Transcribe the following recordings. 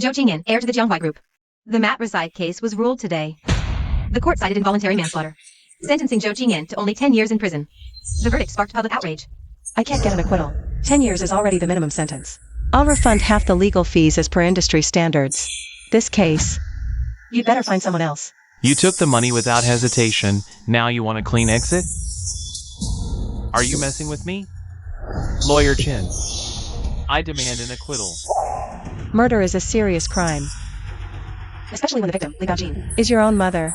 Zhou Qingyan, heir to the Jianghuai Group. The matricide case was ruled today. The court cited involuntary manslaughter, sentencing Zhou Qingyan to only 10 years in prison. The verdict sparked public outrage. I can't get an acquittal. 10 years is already the minimum sentence. I'll refund half the legal fees as per industry standards. This case, you'd better find someone else. You took the money without hesitation. Now you want a clean exit? Are you messing with me? Lawyer Chen, I demand an acquittal. Murder is a serious crime. Especially when the victim, Li Gaojin, Is your own mother.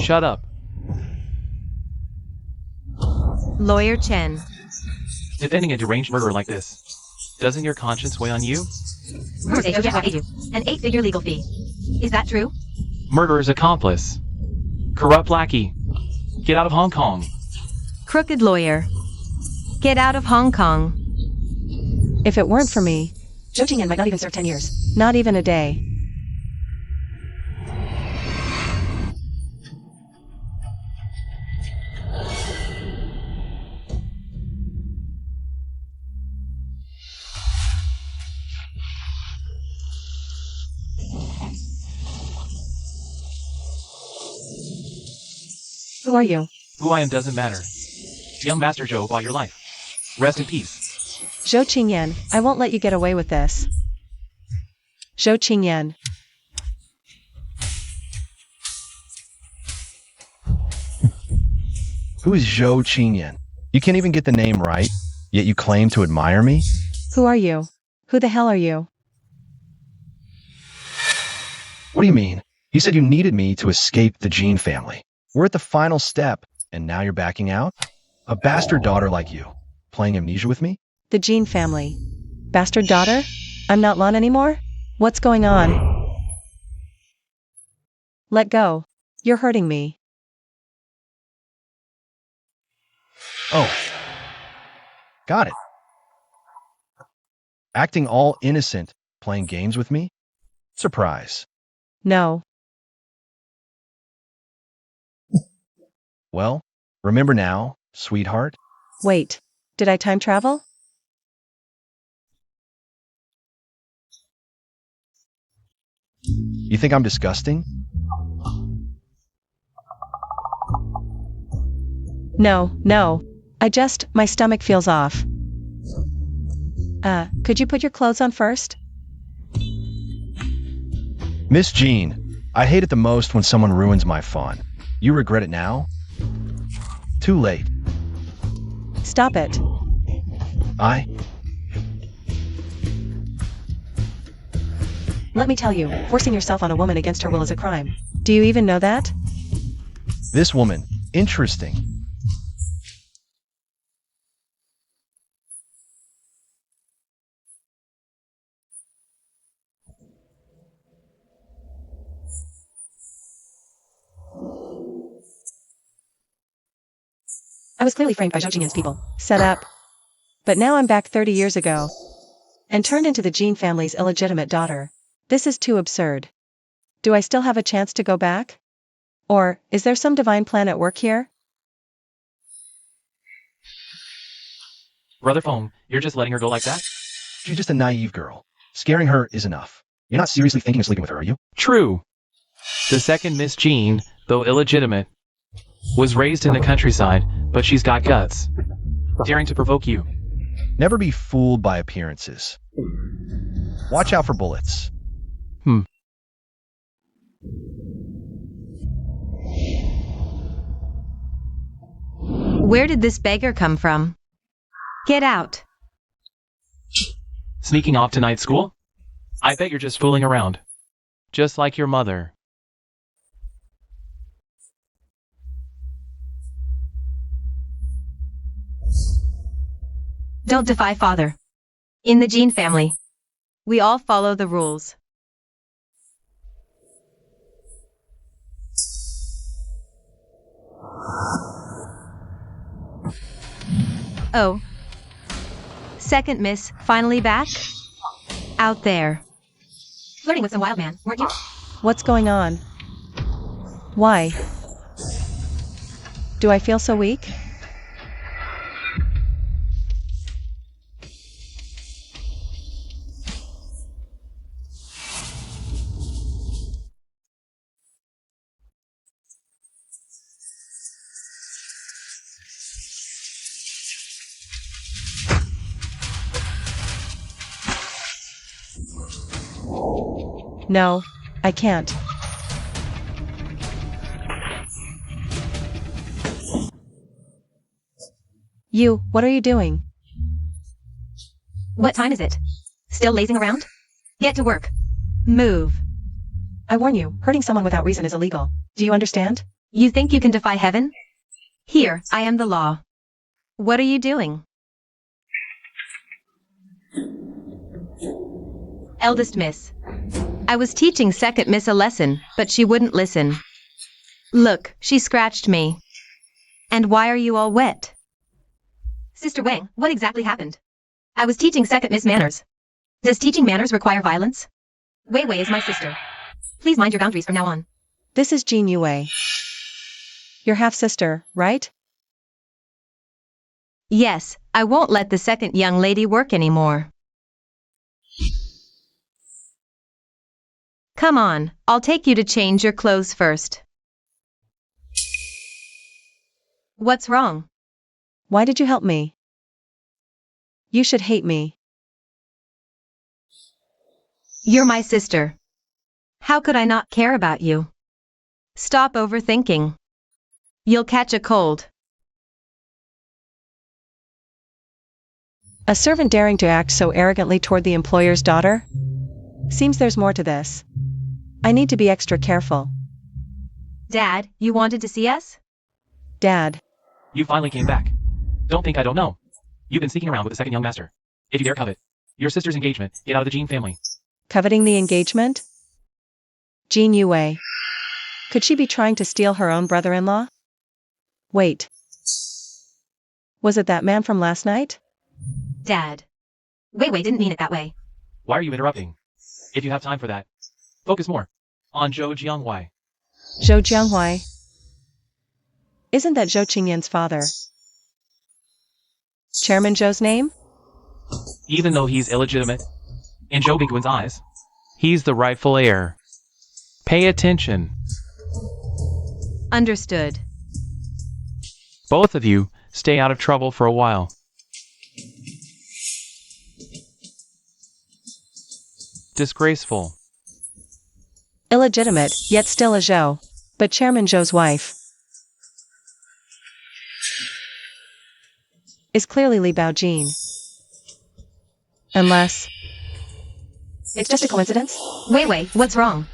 Shut up. Lawyer Chen. Defending a deranged murderer like this, doesn't your conscience weigh on you? An 8-figure legal fee. Is that true? Murderer's accomplice. Corrupt lackey. Get out of Hong Kong. Crooked lawyer. Get out of Hong Kong. If it weren't for me, Zhou Qingyan might not even serve 10 years. not even a day. Who are you? Who I am doesn't matter. Young Master Zhou bought your life. Rest in peace. Zhou Qingyan, I won't let you get away with this. Zhou Qingyan. Who is Zhou Qingyan? You can't even get the name right, yet you claim to admire me? Who are you? Who the hell are you? What do you mean? You said you needed me to escape the Jean family. We're at the final step, and now you're backing out? A bastard daughter like you, playing amnesia with me? The Jean family. Bastard daughter? I'm not Lon anymore? What's going on? Let go. You're hurting me. Oh. Got it. Acting all innocent, playing games with me? Surprise. No. Well, remember now, sweetheart? Wait. Did I time travel? You think I'm disgusting? No. My stomach feels off. Could you put your clothes on first? Miss Jean, I hate it the most when someone ruins my fun. You regret it now? Too late. Stop it. Let me tell you, forcing yourself on a woman against her will is a crime. Do you even know that? This woman, interesting. I was clearly framed by Zhou Qingyan's people. Set up. But now I'm back 30 years ago. And turned into the Jean family's illegitimate daughter. This is too absurd. Do I still have a chance to go back? Or, is there some divine plan at work here? Brother Foam, you're just letting her go like that? She's just a naive girl. Scaring her is enough. You're not seriously thinking of sleeping with her, are you? True. The second Miss Jean, though illegitimate, was raised in the countryside, but she's got guts. Daring to provoke you. Never be fooled by appearances. Watch out for bullets. Where did this beggar come from? Get out. Sneaking off to night school? I bet you're just fooling around. Just like your mother. Don't defy father. In the Jean family, we all follow the rules. Oh. Second miss, finally back? Out there. Flirting with some wild man, weren't you? What's going on? Why? Do I feel so weak? No, I can't. What are you doing? What time is it? Still lazing around? Get to work. Move. I warn you, hurting someone without reason is illegal. Do you understand? You think you can defy heaven? Here, I am the law. What are you doing? Eldest Miss. I was teaching second Miss a lesson, but she wouldn't listen. Look, she scratched me. And why are you all wet? Sister Wang, what exactly happened? I was teaching second Miss manners. Does teaching manners require violence? Wei Wei is my sister. Please mind your boundaries from now on. This is Jean Yue. Your half-sister, right? Yes, I won't let the second young lady work anymore. Come on, I'll take you to change your clothes first. What's wrong? Why did you help me? You should hate me. You're my sister. How could I not care about you? Stop overthinking. You'll catch a cold. A servant daring to act so arrogantly toward the employer's daughter? Seems there's more to this. I need to be extra careful. Dad, you wanted to see us? Dad. You finally came back. Don't think I don't know. You've been sneaking around with the second young master. If you dare covet your sister's engagement, get out of the Jean family. Coveting the engagement? Jean Yue. Could she be trying to steal her own brother-in-law? Wait. Was it that man from last night? Dad. Wei Wei didn't mean it that way. Why are you interrupting? If you have time for that, focus more on Zhou Jianghuai. Zhou Jianghuai. Isn't that Zhou Qingyan's father? Chairman Zhou's name? Even though he's illegitimate, in Zhou Bingguan's eyes, he's the rightful heir. Pay attention. Understood. Both of you stay out of trouble for a while. Disgraceful. Illegitimate, yet still a Zhou. But Chairman Zhou's wife is clearly Li Baojin. Unless it's just a coincidence? Wei Wei, what's wrong?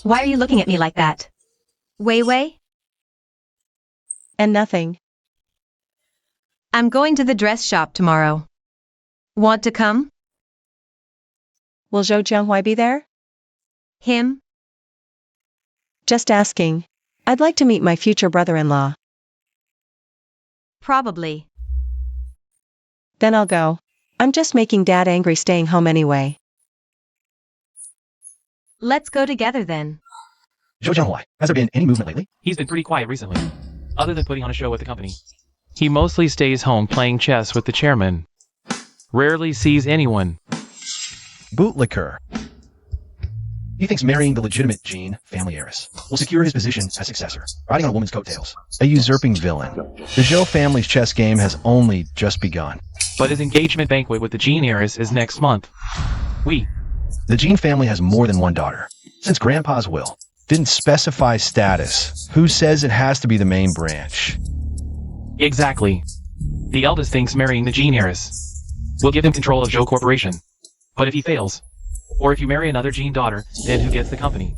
Why are you looking at me like that? Wei Wei? And nothing. I'm going to the dress shop tomorrow. Want to come? Will Zhou Jianghuai be there? Him? Just asking. I'd like to meet my future brother-in-law. Probably. Then I'll go. I'm just making Dad angry staying home anyway. Let's go together then. Zhou Jianhuai, has there been any movement lately? He's been pretty quiet recently, other than putting on a show with the company. He mostly stays home playing chess with the chairman. Rarely sees anyone. Bootlicker. He thinks marrying the legitimate Jean family heiress will secure his position as successor, riding on a woman's coattails. A usurping villain. The Zhou family's chess game has only just begun. But his engagement banquet with the Jean heiress is next month. The Jean family has more than one daughter. Since Grandpa's will didn't specify status, who says it has to be the main branch? Exactly. The eldest thinks marrying the Jean heiress will give him control of Zhou Corporation. But if he fails, or if you marry another Jean daughter, then who gets the company?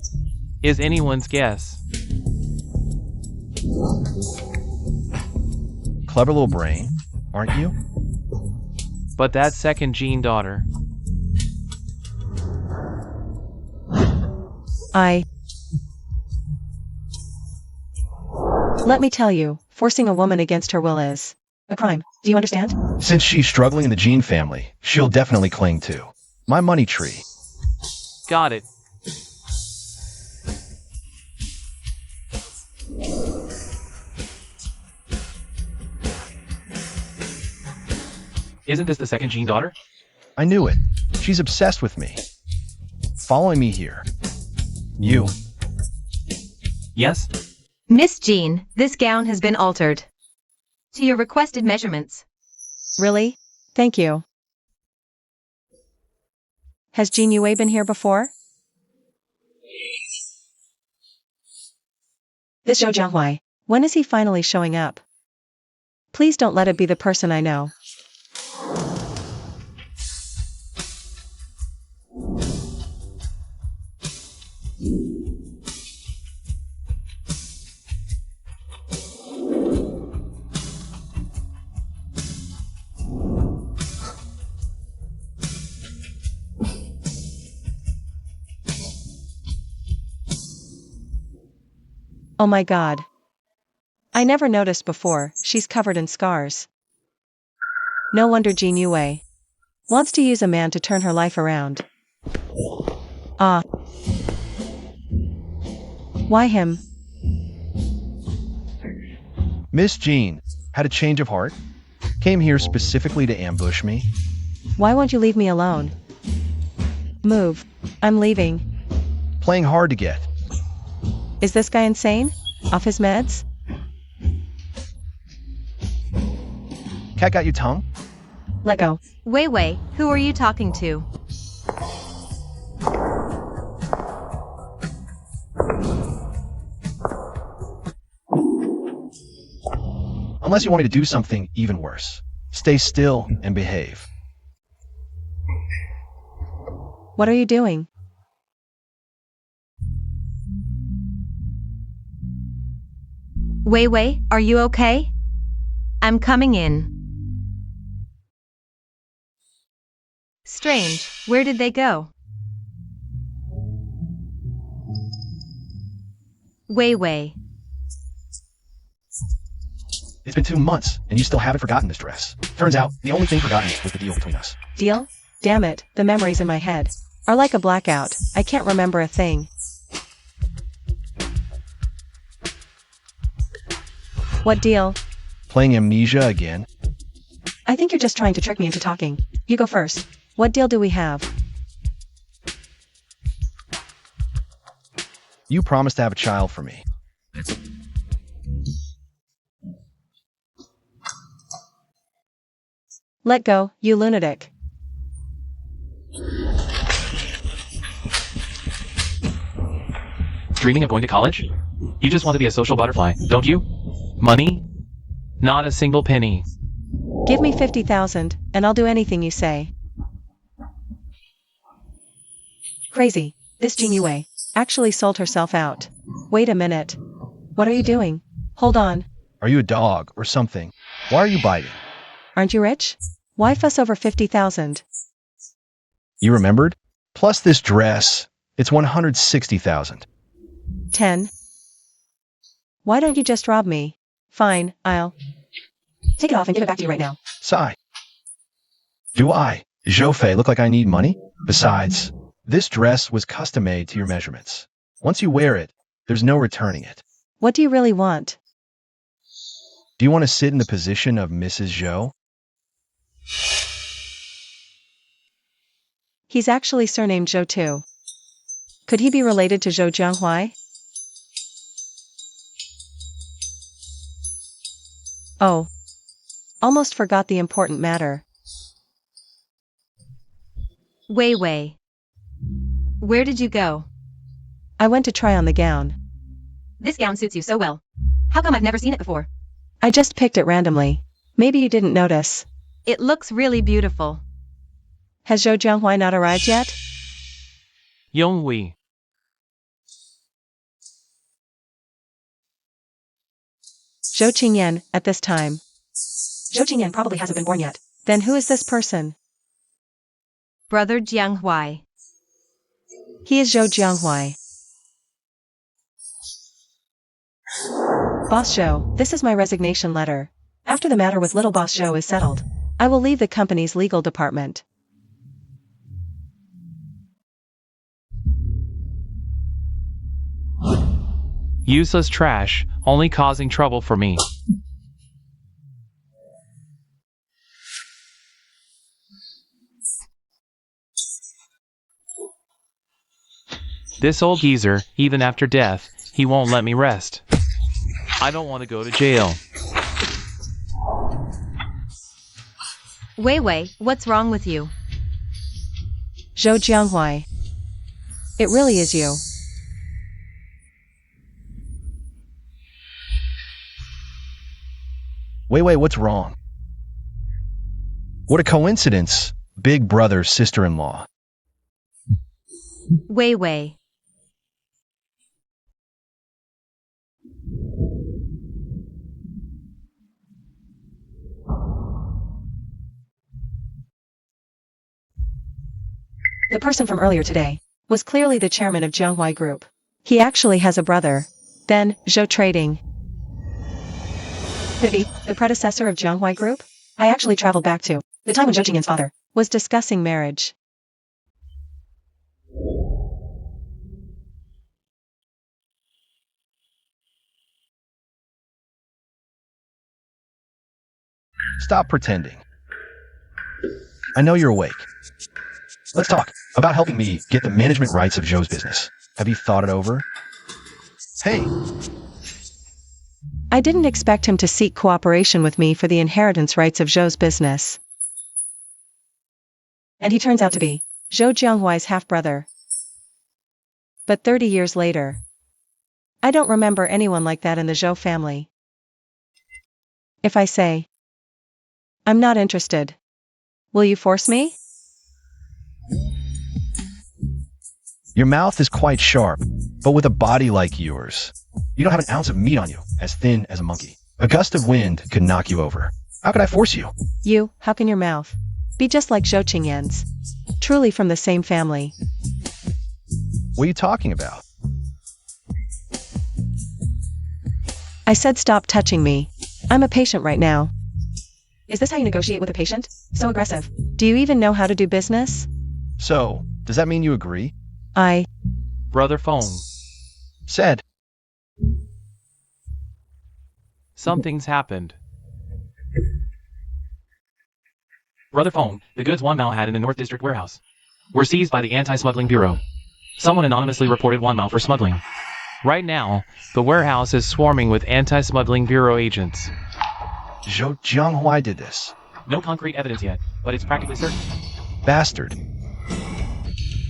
Is anyone's guess. Clever little brain, aren't you? But that second Jean daughter. Let me tell you, forcing a woman against her will is a crime. Do you understand? Since she's struggling in the Jean family, she'll definitely cling to my money tree. Got it. Isn't this the second Jean daughter? I knew it. She's obsessed with me. Following me here. You. Yes? Miss Jean, this gown has been altered. To your requested measurements. Really? Thank you. Has Jean Yue been here before? This Zhou Jianghuai. When is he finally showing up? Please don't let it be the person I know. Oh my god. I never noticed before, she's covered in scars. No wonder Jean Yue wants to use a man to turn her life around. Ah. Why him? Miss Jean, had a change of heart? Came here specifically to ambush me? Why won't you leave me alone? Move. I'm leaving. Playing hard to get. Is this guy insane? Off his meds? Cat got you tongue? Let go. Wei Wei, who are you talking to? Unless you want me to do something even worse. Stay still and behave. What are you doing? Wei Wei, are you okay? I'm coming in. Strange, where did they go? Wei Wei. It's been 2 months, and you still haven't forgotten this dress. Turns out, the only thing forgotten was the deal between us. Deal? Damn it, the memories in my head are like a blackout. I can't remember a thing. What deal? Playing amnesia again? I think you're just trying to trick me into talking. You go first. What deal do we have? You promised to have a child for me. Let go, you lunatic. Dreaming of going to college? You just want to be a social butterfly, don't you? Money? Not a single penny. Give me 50,000, and I'll do anything you say. Crazy. This Jean Yue actually sold herself out. Wait a minute. What are you doing? Hold on. Are you a dog or something? Why are you biting? Aren't you rich? Why fuss over 50,000? You remembered? Plus this dress, it's 160,000. 10. Why don't you just rob me? Fine, I'll take it off and give it back to you right now. Sigh. Do I, Zhou Fei, look like I need money? Besides, this dress was custom made to your measurements. Once you wear it, there's no returning it. What do you really want? Do you want to sit in the position of Mrs. Zhou? He's actually surnamed Zhou too. Could he be related to Zhou Jianghuai? Oh. Almost forgot the important matter. Wei Wei. Where did you go? I went to try on the gown. This gown suits you so well. How come I've never seen it before? I just picked it randomly. Maybe you didn't notice. It looks really beautiful. Has Zhou Jianghuai not arrived yet? Yonghui. Zhou Qingyan, at this time. Zhou Qingyan probably hasn't been born yet. Then who is this person? Brother Jianghuai. He is Zhou Jianghuai. Boss Zhou, this is my resignation letter. After the matter with little boss Zhou is settled, I will leave the company's legal department. Useless trash, only causing trouble for me. This old geezer, even after death, he won't let me rest. I don't want to go to jail. Wei Wei, what's wrong with you? Zhou Jianghuai. It really is you. Wait, what's wrong? What a coincidence. Big brother's sister-in-law. Wei. The person from earlier today was clearly the chairman of Jianghua Group. He actually has a brother. Then, Zhou Trading. Could it be the predecessor of Jianghua Group? I actually traveled back to the time when Zhou Qingyan's father was discussing marriage. Stop pretending. I know you're awake. Let's talk about helping me get the management rights of Zhou's business. Have you thought it over? Hey, I didn't expect him to seek cooperation with me for the inheritance rights of Zhou's business. And he turns out to be Zhou Jianghuai's half-brother. But 30 years later, I don't remember anyone like that in the Zhou family. If I say, I'm not interested, will you force me? your mouth is quite sharp, but with a body like yours. You don't have an ounce of meat on you, as thin as a monkey. A gust of wind could knock you over. How could I force you? How can your mouth be just like Zhou Qingyan's? Truly from the same family. What are you talking about? I said stop touching me. I'm a patient right now. Is this how you negotiate with a patient? So aggressive. Do you even know how to do business? So, does that mean you agree? Brother phone. Said. Something's happened. Brother phone, the goods Wan Mao had in the North District warehouse were seized by the Anti-Smuggling Bureau. Someone anonymously reported Wan Mao for smuggling. Right now, the warehouse is swarming with Anti-Smuggling Bureau agents. Zhou Jianghua did this. No concrete evidence yet, but it's practically certain. Bastard.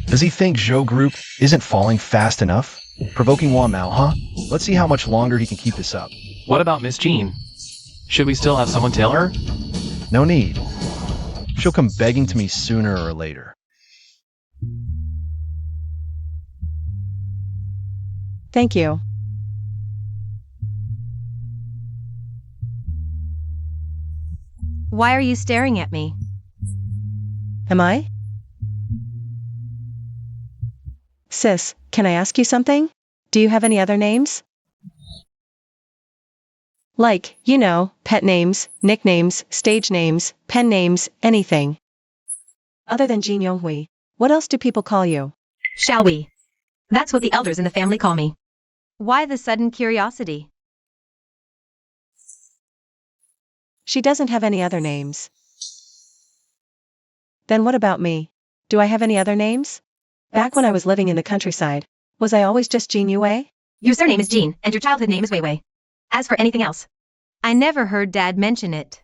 Does he think Zhou Group isn't falling fast enough? Provoking Wan Mao, huh? Let's see how much longer he can keep this up. What about Miss Jean? Should we still have someone tail her? No need. She'll come begging to me sooner or later. Thank you. Why are you staring at me? Am I? Sis, can I ask you something? Do you have any other names? Like, pet names, nicknames, stage names, pen names, anything. Other than Jin Yonghui, what else do people call you? Shall we? That's what the elders in the family call me. Why the sudden curiosity? She doesn't have any other names. Then what about me? Do I have any other names? Back when I was living in the countryside, was I always just Jean Yue? Your surname is Jean, and your childhood name is Wei. As for anything else, I never heard Dad mention it.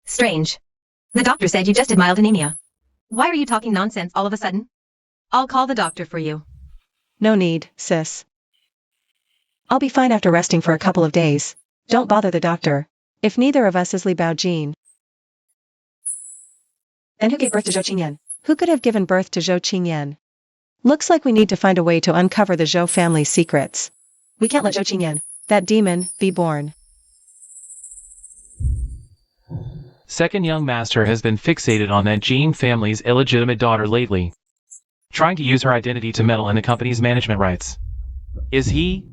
Strange. The doctor said you just had mild anemia. Why are you talking nonsense all of a sudden? I'll call the doctor for you. No need, sis. I'll be fine after resting for a couple of days. Don't bother the doctor. If neither of us is Li Baojin. Then who gave birth to Zhou Qingyan? Who could have given birth to Zhou Qingyan? Looks like we need to find a way to uncover the Zhou family's secrets. We can't let Zhou Qingyan, that demon, be born. Second young master has been fixated on that Jean family's illegitimate daughter lately, trying to use her identity to meddle in the company's management rights. Is he?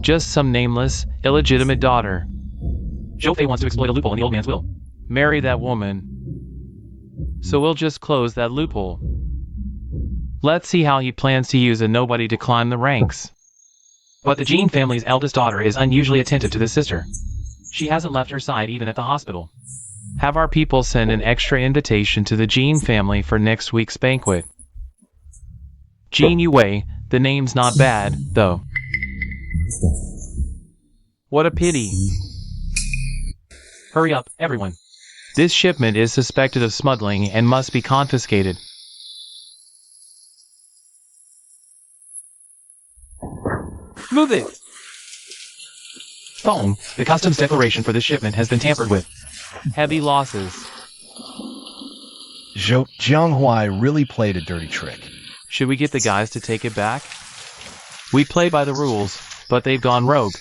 Just some nameless, illegitimate daughter. Zhou Fei wants to exploit a loophole in the old man's will. Marry that woman. So we'll just close that loophole. Let's see how he plans to use a nobody to climb the ranks. But the Jean family's eldest daughter is unusually attentive to this sister. She hasn't left her side even at the hospital. Have our people send an extra invitation to the Jean family for next week's banquet. Jean Yue, the name's not bad, though. What a pity. Hurry up, everyone. This shipment is suspected of smuggling and must be confiscated. Move it! Phone, the customs declaration for this shipment has been tampered with. Heavy losses. Zhou Jianghuai really played a dirty trick. Should we get the guys to take it back? We play by the rules, but they've gone rogue.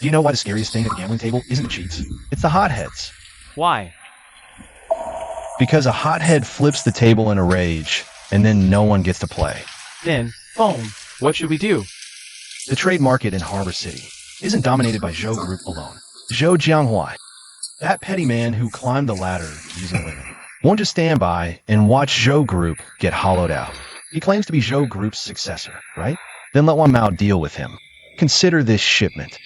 Do you know why the scariest thing at the gambling table isn't the cheats? It's the hotheads. Why? Because a hothead flips the table in a rage, and then no one gets to play. Then, Phone, what should we do? The trade market in Harbor City isn't dominated by Zhou Group alone. Zhou Jianghuai, that petty man who climbed the ladder using women, won't just stand by and watch Zhou Group get hollowed out. He claims to be Zhou Group's successor, right? Then let Wan Mao deal with him. Consider this shipment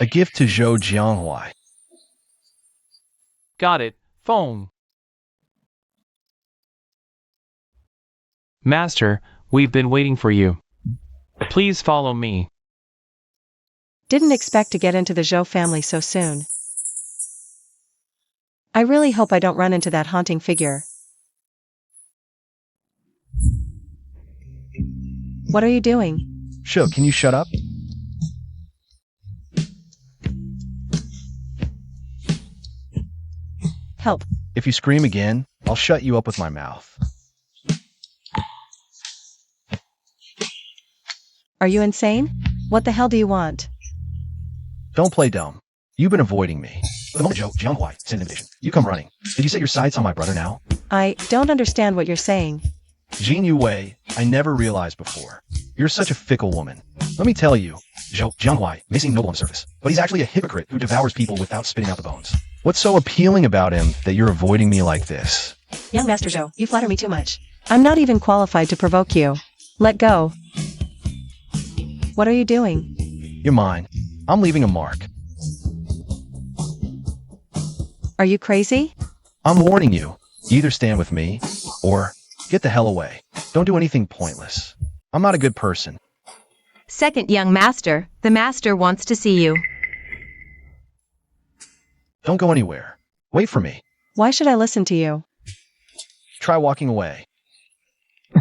a gift to Zhou Jianghuai. Got it, Phone. Master, we've been waiting for you. Please follow me. Didn't expect to get into the Zhou family so soon. I really hope I don't run into that haunting figure. What are you doing? Zhou, can you shut up? Help. If you scream again, I'll shut you up with my mouth. Are you insane? What the hell do you want? Don't play dumb. You've been avoiding me. The moment Zhou Jianghuai sent an invitation, you come running. Did you set your sights on my brother now? I don't understand what you're saying. Jin Yu Wei, I never realized before. You're such a fickle woman. Let me tell you, Zhou Jianghuai may seem noble on the surface, but he's actually a hypocrite who devours people without spitting out the bones. What's so appealing about him that you're avoiding me like this? Young Master Zhou, you flatter me too much. I'm not even qualified to provoke you. Let go. What are you doing? You're mine. I'm leaving a mark. Are you crazy? I'm warning you. Either stand with me, or get the hell away. Don't do anything pointless. I'm not a good person. Second young master, the master wants to see you. Don't go anywhere. Wait for me. Why should I listen to you? Try walking away.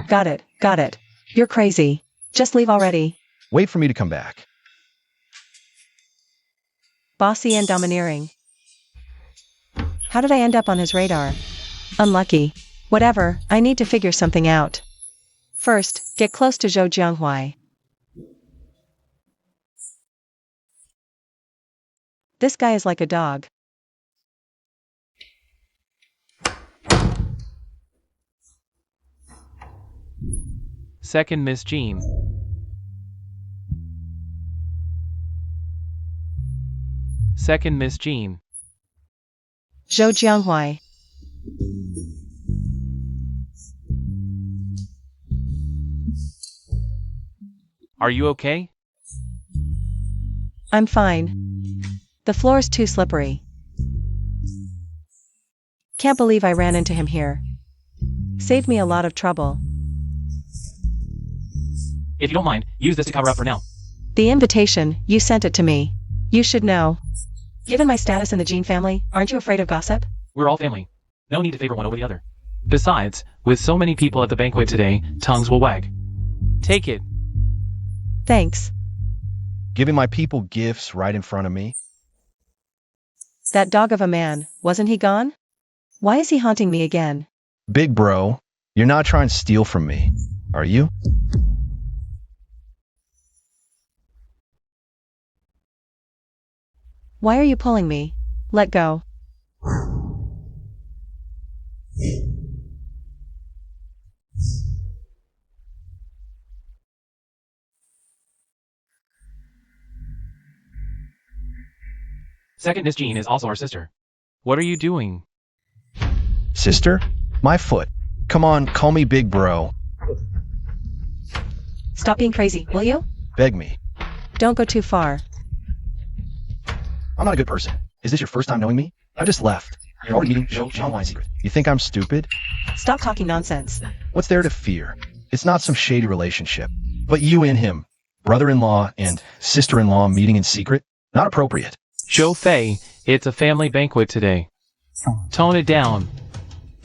Got it, got it. You're crazy. Just leave already. Wait for me to come back. Bossy and domineering. How did I end up on his radar? Unlucky. Whatever, I need to figure something out. First, get close to Zhou Jianghuai. This guy is like a dog. Second Miss Jean. Second Miss Jean. Zhou Jianghuai. Are you okay? I'm fine. The floor's too slippery. Can't believe I ran into him here. Saved me a lot of trouble. If you don't mind, use this to cover up for now. The invitation, you sent it to me. You should know. Given my status in the Jean family, aren't you afraid of gossip? We're all family. No need to favor one over the other. Besides, with so many people at the banquet today, tongues will wag. Take it. Thanks. Giving my people gifts right in front of me? That dog of a man, wasn't he gone? Why is he haunting me again? Big bro, you're not trying to steal from me, are you? Why are you pulling me? Let go. Second Miss Jean is also our sister. What are you doing? Sister? My foot. Come on, call me big bro. Stop being crazy, will you? Beg me. Don't go too far. I'm not a good person. Is this your first time knowing me? I just left. You're already meeting Zhou Jianghuai's secret. You think I'm stupid? Stop talking nonsense. What's there to fear? It's not some shady relationship. But you and him, brother-in-law and sister-in-law meeting in secret? Not appropriate. Zhou Fei, it's a family banquet today. Tone it down.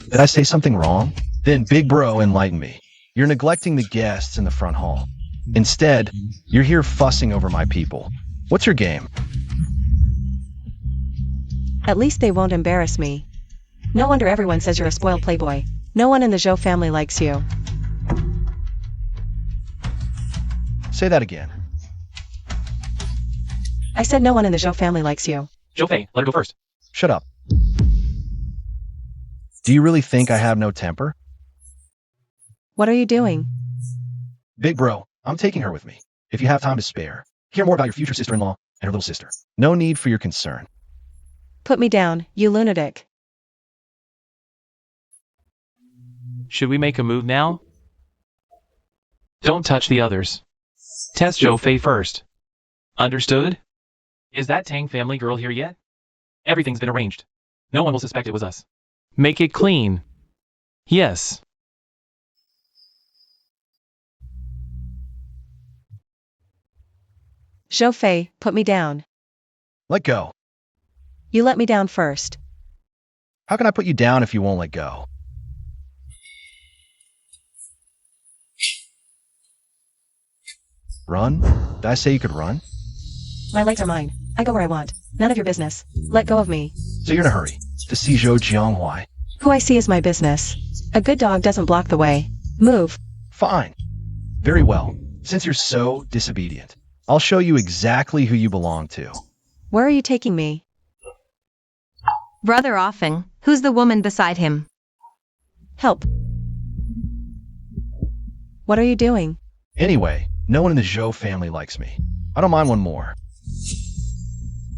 Did I say something wrong? Then Big Bro enlighten me. You're neglecting the guests in the front hall. Instead, you're here fussing over my people. What's your game? At least they won't embarrass me. No wonder everyone says you're a spoiled playboy. No one in the Zhou family likes you. Say that again. I said no one in the Zhou family likes you. Zhou Fei, let her go first. Shut up. Do you really think I have no temper? What are you doing? Big Bro, I'm taking her with me. If you have time to spare, hear more about your future sister-in-law and her little sister. No need for your concern. Put me down, you lunatic. Should we make a move now? Don't touch the others. Test Zhou Fei first. Understood? Is that Tang family girl here yet? Everything's been arranged. No one will suspect it was us. Make it clean. Yes. Zhou Fei, put me down. Let go. You let me down first. How can I put you down if you won't let go? Run? Did I say you could run? My legs are mine. I go where I want. None of your business. Let go of me. So you're in a hurry to see Zhou Jianghua. Who I see is my business. A good dog doesn't block the way. Move. Fine. Very well. Since you're so disobedient, I'll show you exactly who you belong to. Where are you taking me? Brother Offing, who's the woman beside him? Help. What are you doing? Anyway, no one in the Zhou family likes me. I don't mind one more.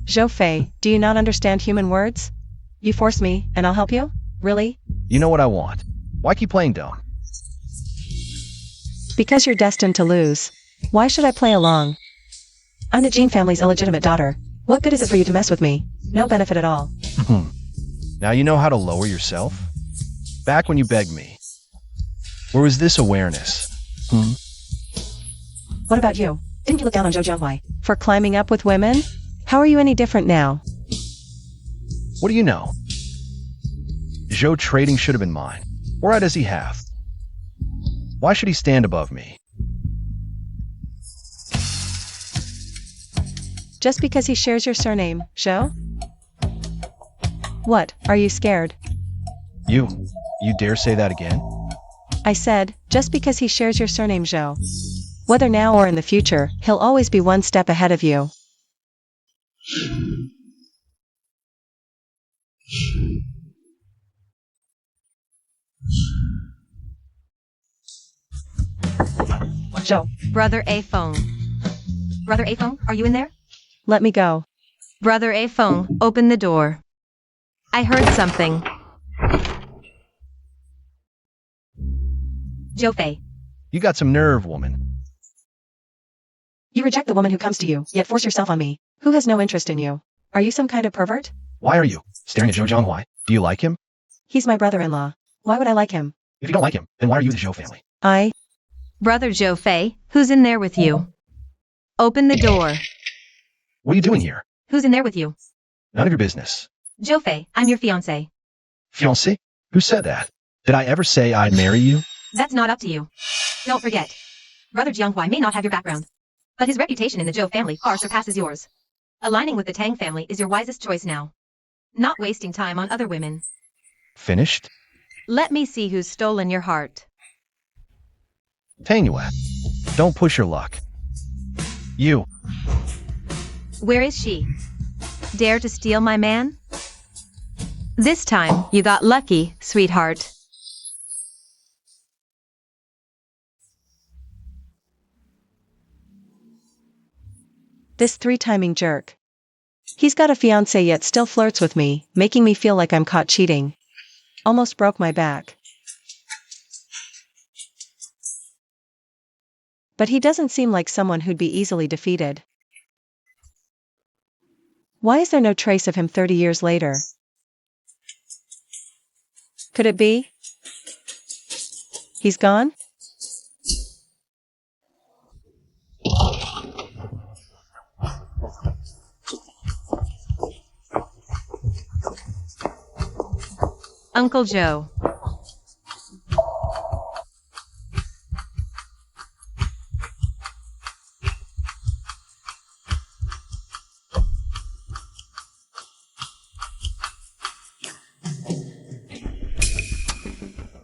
Zhou Fei, do you not understand human words? You force me, and I'll help you? Really? You know what I want. Why keep playing dumb? Because you're destined to lose. Why should I play along? I'm the Jean family's illegitimate daughter. What good is it for you to mess with me? No benefit at all. Now you know how to lower yourself? Back when you begged me. Where was this awareness? What about you? Didn't you look down on Zhou Jianghua for climbing up with women? How are you any different now? What do you know? Zhou trading should have been mine. What right does he have? Why should he stand above me? Just because he shares your surname, Zhou? What, are you scared? You dare say that again? I said, just because he shares your surname, Zhou. Whether now or in the future, he'll always be one step ahead of you. Zhou, Brother Afeng. Brother Afeng, are you in there? let me go. Brother Afeng, open the door. I heard something. Zhou Fei. You got some nerve, woman. You reject the woman who comes to you, yet force yourself on me, who has no interest in you. Are you some kind of pervert? Why are you staring at Zhou Jianghua? Do you like him? He's my brother-in-law. Why would I like him? If you don't like him, then why are you the Zhou family? Brother Zhou Fei, who's in there with you? Open the door. What are you doing here? Who's in there with you? None of your business. Zhou Fei, I'm your fiancé. Fiancé? Who said that? Did I ever say I'd marry you? That's not up to you. Don't forget. Brother Jianghua may not have your background, but his reputation in the Zhou family far surpasses yours. Aligning with the Tang family is your wisest choice now. Not wasting time on other women. Finished? Let me see who's stolen your heart. Tangyuan, don't push your luck. You. Where is she? Dare to steal my man? This time, you got lucky, sweetheart. This three-timing jerk. He's got a fiancé yet still flirts with me, making me feel like I'm caught cheating. Almost broke my back. But he doesn't seem like someone who'd be easily defeated. Why is there no trace of him 30 years later? Could it be? He's gone? Uncle Joe.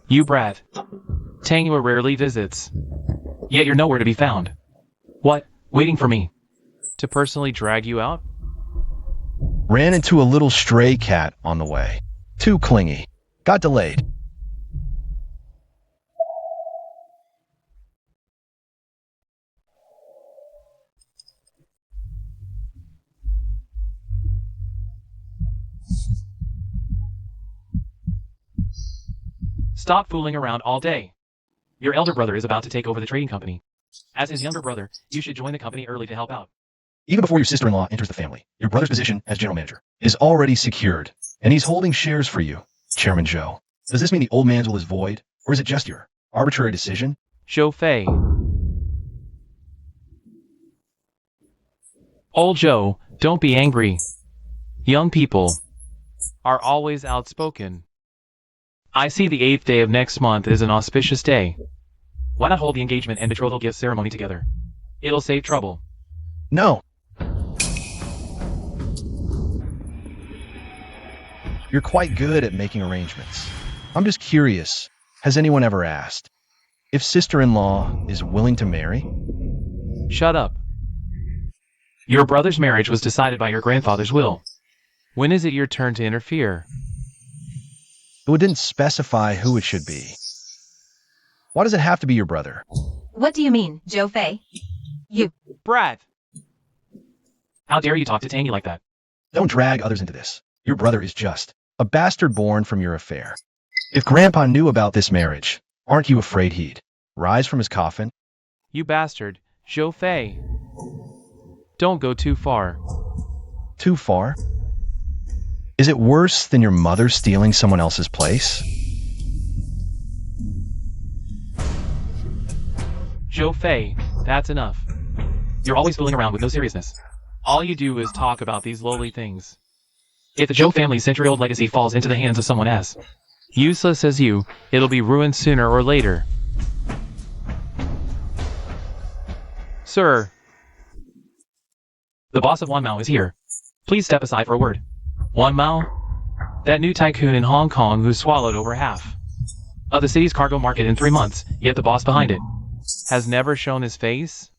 You brat. Tangua rarely visits. Yet you're nowhere to be found. What? Waiting for me? To personally drag you out? Ran into a little stray cat on the way. Too clingy. Got delayed. Stop fooling around all day. Your elder brother is about to take over the trading company. As his younger brother, you should join the company early to help out. Even before your sister-in-law enters the family, your brother's position as general manager is already secured, and he's holding shares for you, Chairman Joe. Does this mean the old man's will is void, or is it just your arbitrary decision? Joe Fei. Old Joe, don't be angry. Young people are always outspoken. I see the 8th day of next month is an auspicious day. Why not hold the engagement and betrothal gift ceremony together? It'll save trouble. No. You're quite good at making arrangements. I'm just curious, has anyone ever asked if sister-in-law is willing to marry? Shut up. Your brother's marriage was decided by your grandfather's will. When is it your turn to interfere? It didn't specify who it should be. Why does it have to be your brother? What do you mean, Joe Fei? You. Brat! How dare you talk to Tangy like that? Don't drag others into this. Your brother is just a bastard born from your affair. If Grandpa knew about this marriage, aren't you afraid he'd rise from his coffin? You bastard, Joe Fei. Don't go too far. Too far? Is it worse than your mother stealing someone else's place? Joe Fei, that's enough. You're always fooling around with no seriousness. All you do is talk about these lowly things. If the Joe family's century-old legacy falls into the hands of someone as useless as you, it'll be ruined sooner or later. Sir. The boss of Wanmao is here. Please step aside for a word. Wanmao? That new tycoon in Hong Kong who swallowed over half of the city's cargo market in 3 months, yet the boss behind it has never shown his face?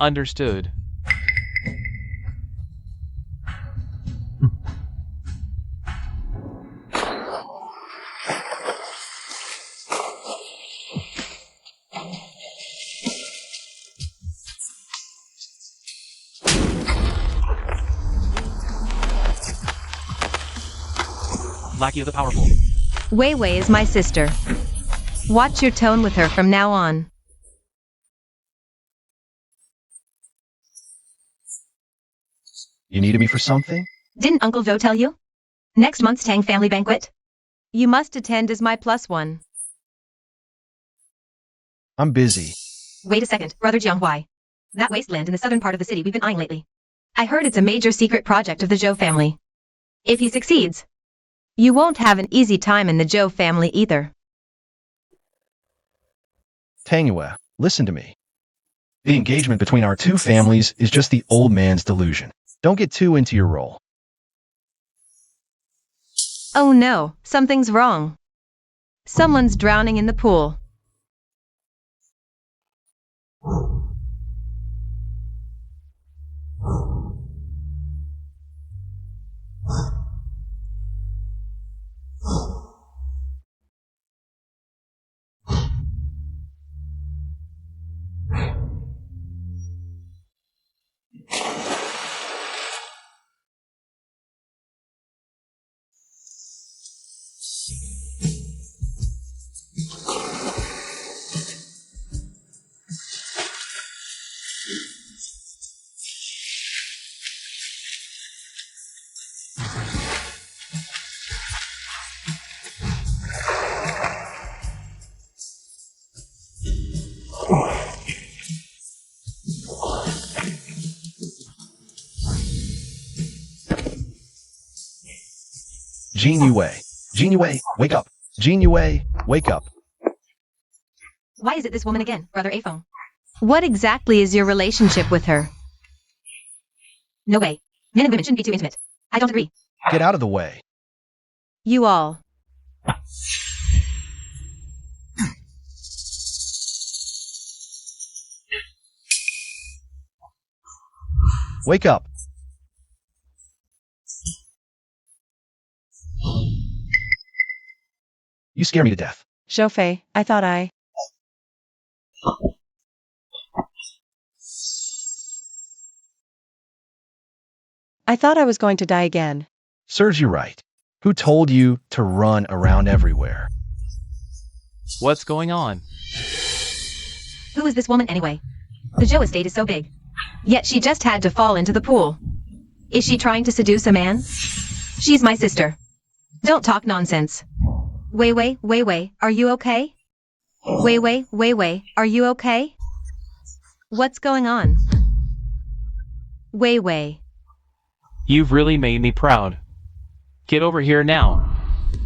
Understood. Lackey of the powerful. Wei Wei is my sister. Watch your tone with her from now on. You needed me for something? Didn't Uncle Joe tell you? Next month's Tang family banquet? You must attend as my +1. I'm busy. Wait a second, Brother Jianghuai. That wasteland in the southern part of the city we've been eyeing lately. I heard it's a major secret project of the Zhou family. If he succeeds, you won't have an easy time in the Zhou family either. Tangua, listen to me. The engagement between our two families is just the old man's delusion. Don't get too into your role. Oh no, something's wrong. Someone's drowning in the pool. Jean Yue. Jean Yue, wake up. Jean Yue, wake up. Why is it this woman again, Brother Afong? What exactly is your relationship with her? No way. Men and women shouldn't be too intimate. I don't agree. Get out of the way. You all. Wake up. You scare me to death. Zhou Fei, I thought I was going to die again. Serves you right. Who told you to run around everywhere? What's going on? Who is this woman anyway? The Zhou estate is so big. Yet she just had to fall into the pool. Is she trying to seduce a man? She's my sister. Don't talk nonsense. Wei Wei, are you okay? Wei, are you okay? What's going on? Wei. You've really made me proud. Get over here now.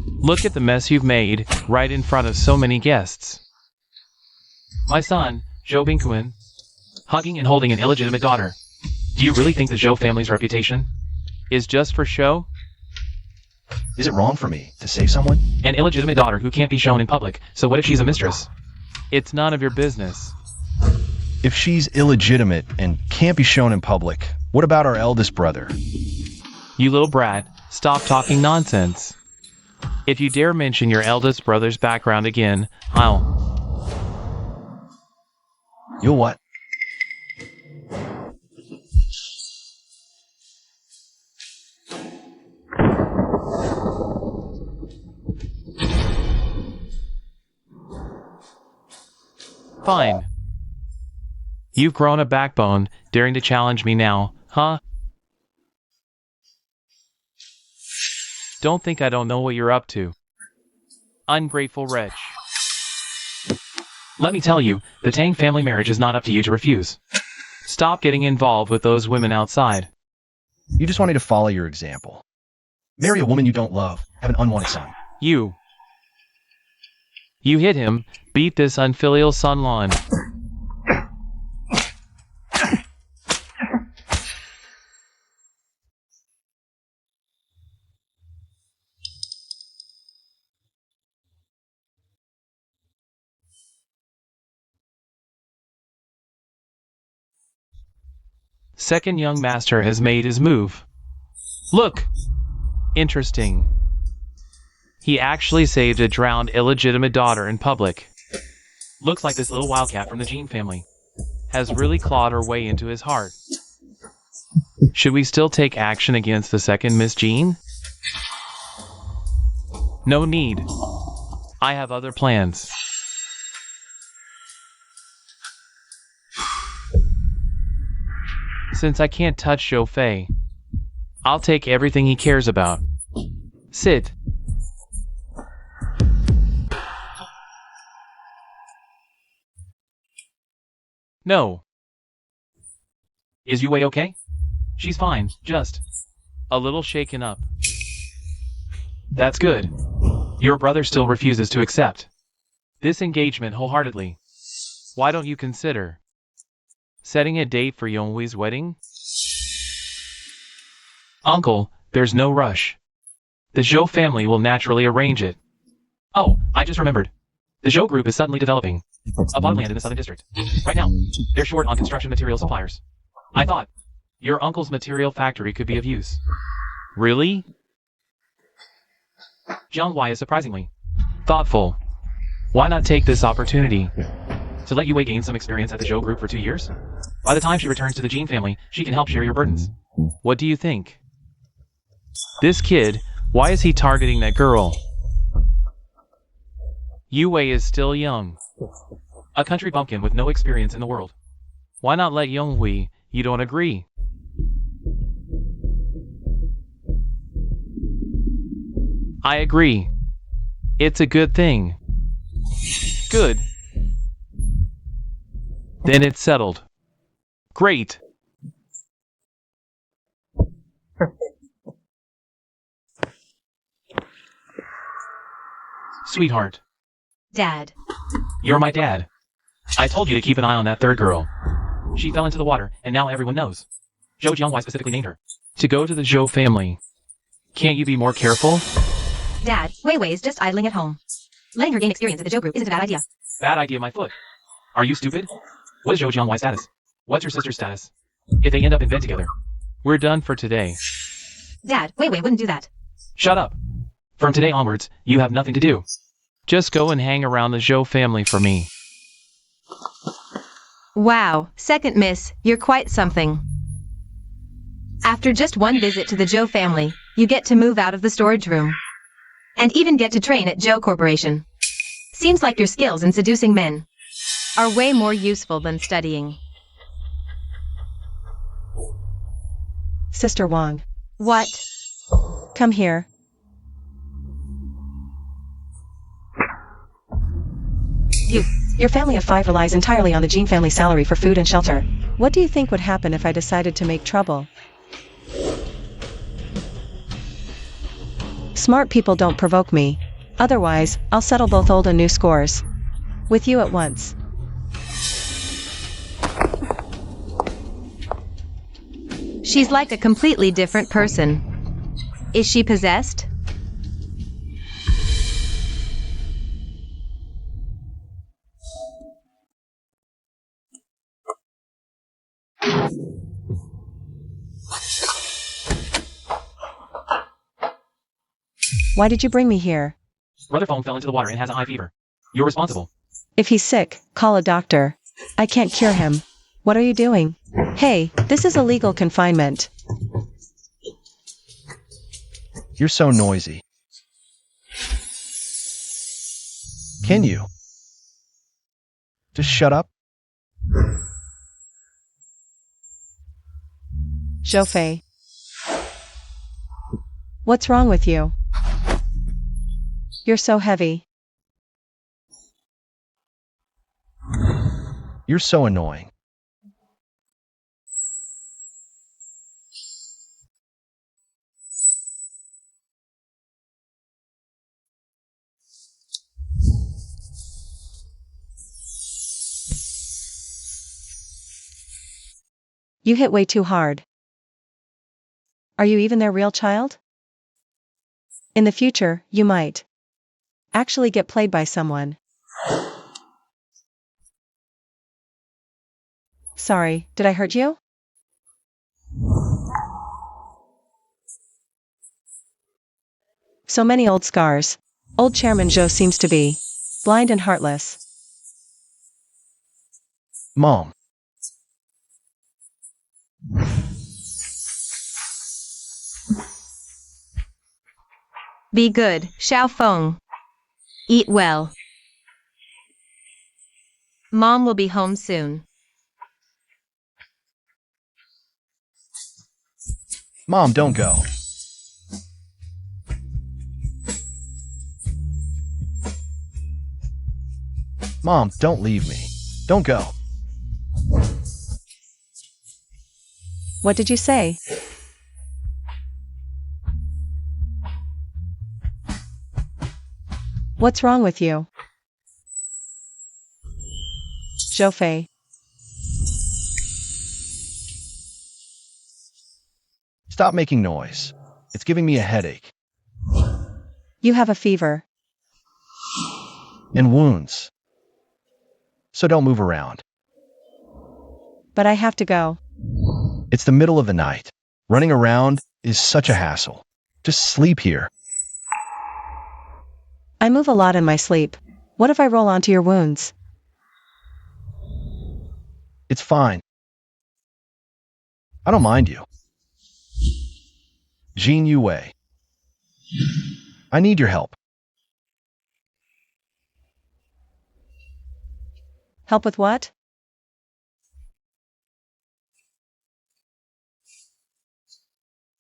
Look at the mess you've made, right in front of so many guests. My son, Zhou Bingquan, hugging and holding an illegitimate daughter. Do you really think the Zhou family's reputation is just for show? Is it wrong for me to save someone? An illegitimate daughter who can't be shown in public, so what if she's a mistress? It's none of your business. If she's illegitimate and can't be shown in public, what about our eldest brother? You little brat, stop talking nonsense. If you dare mention your eldest brother's background again, You'll what? Fine. You've grown a backbone, daring to challenge me now, huh? Don't think I don't know what you're up to. Ungrateful wretch. Let me tell you, the Tang family marriage is not up to you to refuse. Stop getting involved with those women outside. You just want me to follow your example. Marry a woman you don't love, have an unwanted son. You hit him, beat this unfilial son-lawn. Second young master has made his move. Look! Interesting. He actually saved a drowned illegitimate daughter in public. Looks like this little wildcat from the Jean family has really clawed her way into his heart. Should we still take action against the second Miss Jean? No need. I have other plans. Since I can't touch Zhou Fei, I'll take everything he cares about. Sit. No. Is Yue okay? She's fine, just a little shaken up. That's good. Your brother still refuses to accept this engagement wholeheartedly. Why don't you consider setting a date for Yonghui's wedding? Uncle, there's no rush. The Zhou family will naturally arrange it. Oh, I just remembered. The Zhou group is suddenly developing a bottomland in the southern district. Right now, they're short on construction material suppliers. I thought your uncle's material factory could be of use. Really? Jianghua is surprisingly thoughtful. Why not take this opportunity to let Yue gain some experience at the Zhou group for 2 years? By the time she returns to the Jean family, she can help share your burdens. What do you think? This kid, why is he targeting that girl? Yue is still young. A country bumpkin with no experience in the world. Why not let Yonghui? You don't agree? I agree. It's a good thing. Good. Then it's settled. Great. Sweetheart, Dad. you're my dad. I told you to keep an eye on that third girl. She fell into the water, and now everyone knows. Zhou Jianghua specifically named her to go to the Zhou family. Can't you be more careful? Dad, Wei Wei is just idling at home. Letting her gain experience at the Zhou group isn't a bad idea. Bad idea, my foot. Are you stupid? What is Zhou Jianghua's status? What's your sister's status? If they end up in bed together, we're done for today. Dad, Wei Wei wouldn't do that. Shut up. From today onwards, you have nothing to do. Just go and hang around the Zhou family for me. Wow, second miss, you're quite something. After just one visit to the Zhou family, you get to move out of the storage room. And even get to train at Zhou Corporation. Seems like your skills in seducing men are way more useful than studying. Sister Wang, What? come here. Your family of 5 relies entirely on the Jean family salary for food and shelter. What do you think would happen if I decided to make trouble? Smart people don't provoke me. Otherwise, I'll settle both old and new scores. With you at once. She's like a completely different person. Is she possessed? Why did you bring me here? Brother Feng fell into the water and has a high fever. You're responsible. If he's sick, call a doctor. I can't cure him. What are you doing? Hey, this is illegal confinement. You're so noisy. Can you? Just shut up? Zhou. What's wrong with you? You're so heavy. You're so annoying. You hit way too hard. Are you even their real child? In the future, you might actually get played by someone. Sorry, did I hurt you? So many old scars. Old Chairman Zhou seems to be blind and heartless. Mom. Be good, Xiao Feng. Eat well. Mom will be home soon. Mom, don't go. Mom, don't leave me. Don't go. What did you say? What's wrong with you? Zhou. Stop making noise. It's giving me a headache. You have a fever. And wounds. So don't move around. But I have to go. It's the middle of the night. Running around is such a hassle. Just sleep here. I move a lot in my sleep. What if I roll onto your wounds? It's fine. I don't mind you. Jean Yue. I need your help. Help with what?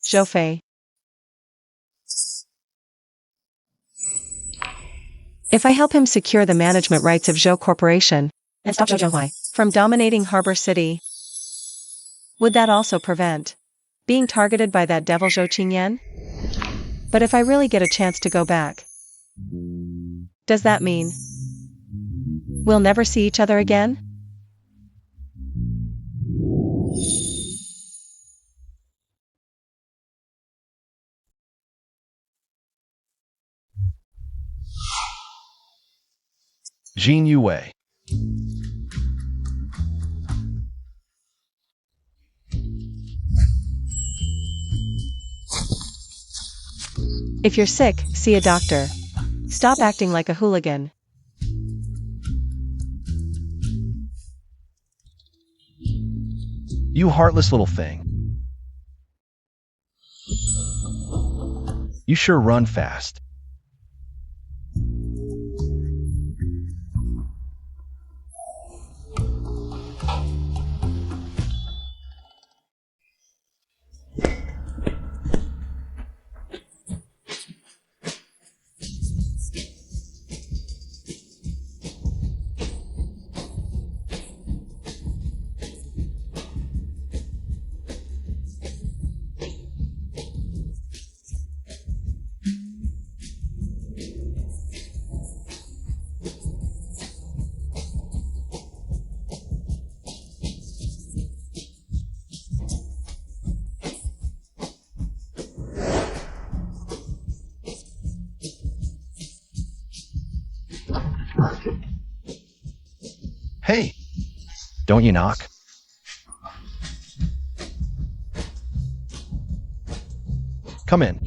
Zhou. If I help him secure the management rights of Zhou Corporation and stop Zhou Jianghua from dominating Harbor City, would that also prevent being targeted by that devil Zhou Qingyan? But if I really get a chance to go back, Does that mean we'll never see each other again? Jean Yue. If you're sick, see a doctor. Stop acting like a hooligan. You heartless little thing. You sure run fast. Hey, don't you knock? Come in.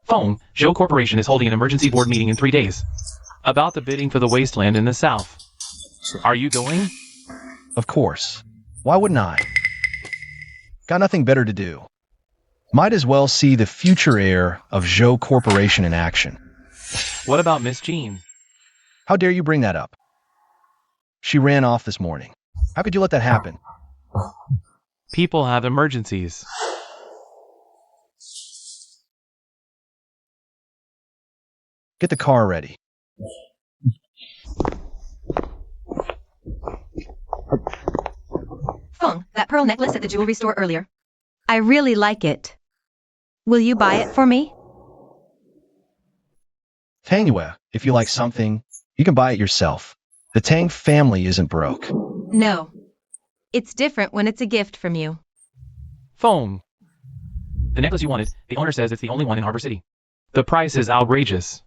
Phone, Zhou Corporation is holding an emergency board meeting in 3 days. About the bidding for the wasteland in the south. Are you going? Of course. Why wouldn't I? Got nothing better to do. Might as well see the future heir of Zhou Corporation in action. What about Miss Jean? How dare you bring that up? She ran off this morning. How could you let that happen? People have emergencies. Get the car ready. Feng, that pearl necklace at the jewelry store earlier. I really like it. Will you buy it for me? Tang Yue, if you like something, you can buy it yourself. The Tang family isn't broke. No. It's different when it's a gift from you. Phone. The necklace you wanted, the owner says it's the only one in Harbor City. The price is outrageous.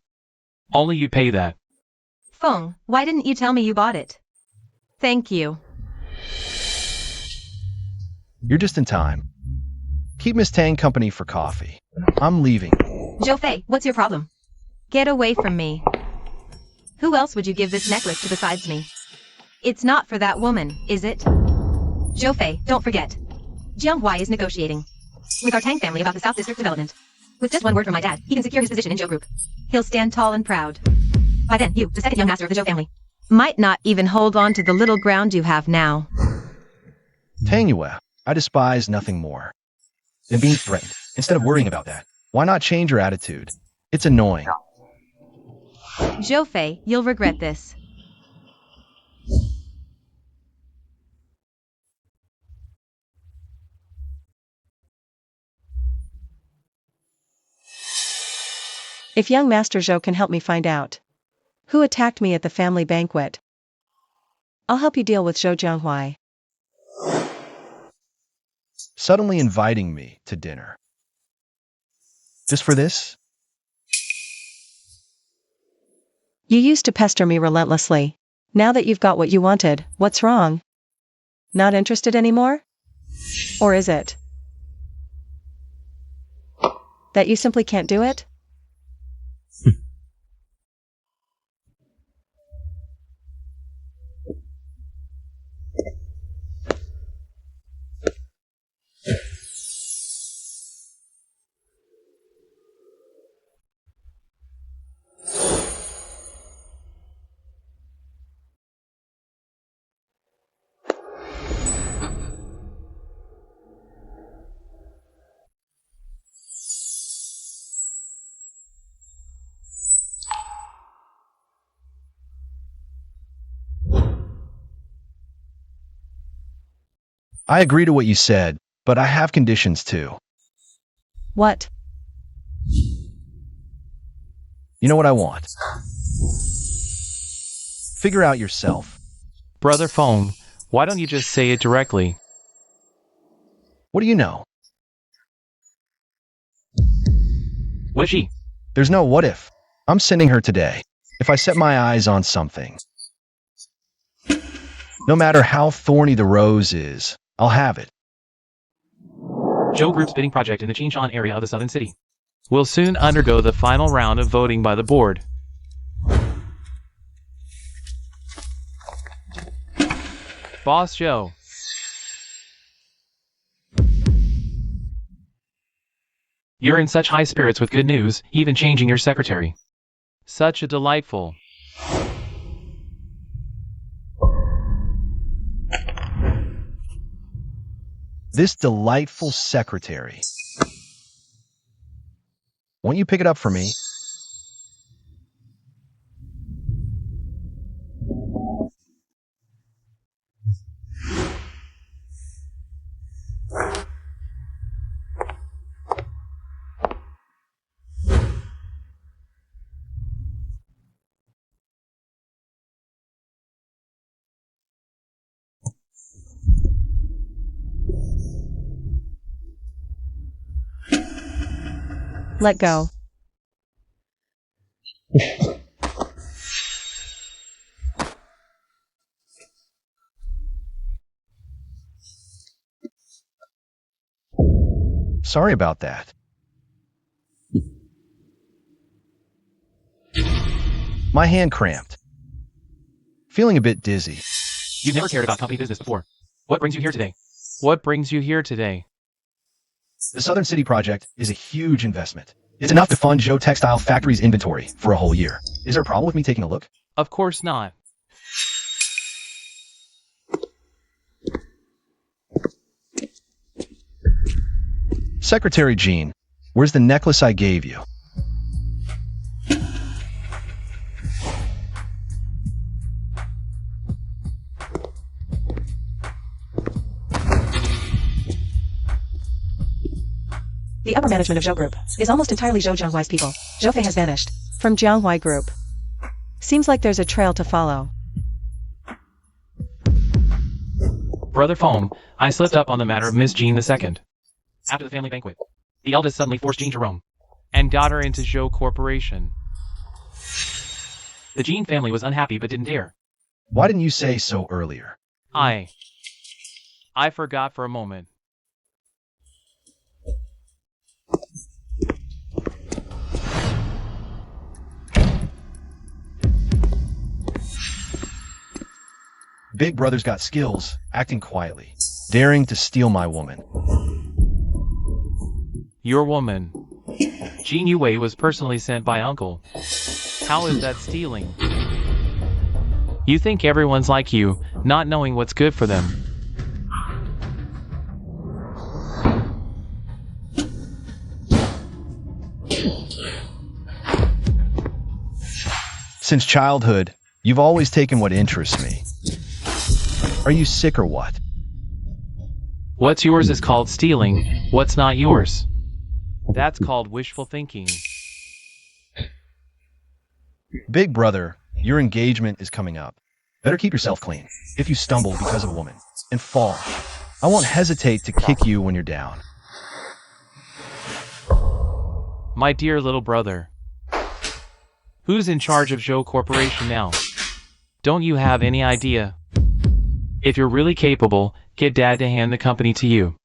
Only you pay that. Feng, why didn't you tell me you bought it? Thank you. You're just in time. Keep Miss Tang company for coffee. I'm leaving. Zhou Fei, what's your problem? Get away from me. Who else would you give this necklace to besides me? It's not for that woman, is it? Zhou Fei, don't forget. Jiang Huai is negotiating with our Tang family about the South District development. With just one word from my dad, he can secure his position in Zhou Group. He'll stand tall and proud. By then, you, the second young master of the Zhou family, might not even hold on to the little ground you have now. Tang Yue, I despise nothing more than being threatened. Instead of worrying about that, why not change your attitude? It's annoying. Zhou Fei, you'll regret this. If young Master Zhou can help me find out who attacked me at the family banquet, I'll help you deal with Zhou Jianghuai. Suddenly inviting me to dinner. Just for this? You used to pester me relentlessly. Now that you've got what you wanted, what's wrong? Not interested anymore? Or is it that you simply can't do it? I agree to what you said, but I have conditions too. What? You know what I want? Figure out yourself. Brother Phone, why don't you just say it directly? What do you know? What is she? There's no what if. I'm sending her today. If I set my eyes on something. No matter how thorny the rose is, I'll have it. Joe Group's bidding project in the Chinshan area of the southern city will soon undergo the final round of voting by the board. Boss Joe. You're in such high spirits with good news, even changing your secretary. Such a delightful. This delightful secretary. Won't you pick it up for me? Let go. Sorry about that. My hand cramped. Feeling a bit dizzy. You've never cared about company business before. What brings you here today? What brings you here today? The Southern City project is a huge investment. It's enough to fund Joe Textile Factory's inventory for a whole year. Is there a problem with me taking a look? Of course not. Secretary Jean, where's the necklace I gave you? The upper management of Zhou Group is almost entirely Zhou Jianghuai's people. Zhou Fei has vanished from Jianghuai Group. Seems like there's a trail to follow. Brother Phone, I slipped up on the matter of Miss Jean II. After the family banquet, the eldest suddenly forced Jean to roam and got her into Zhou Corporation. The Jean family was unhappy but didn't dare. Why didn't you say so earlier? I forgot for a moment. Big Brother's got skills, acting quietly, daring to steal my woman. Your woman. Jean Yue was personally sent by Uncle. How is that stealing? You think everyone's like you, not knowing what's good for them. Since childhood, you've always taken what interests me. Are you sick or what? What's yours is called stealing, what's not yours. That's called wishful thinking. Big Brother, your engagement is coming up. Better keep yourself clean. If you stumble because of a woman and fall, I won't hesitate to kick you when you're down. My dear little brother. Who's in charge of Zhou Corporation now? Don't you have any idea? If you're really capable, get Dad to hand the company to you.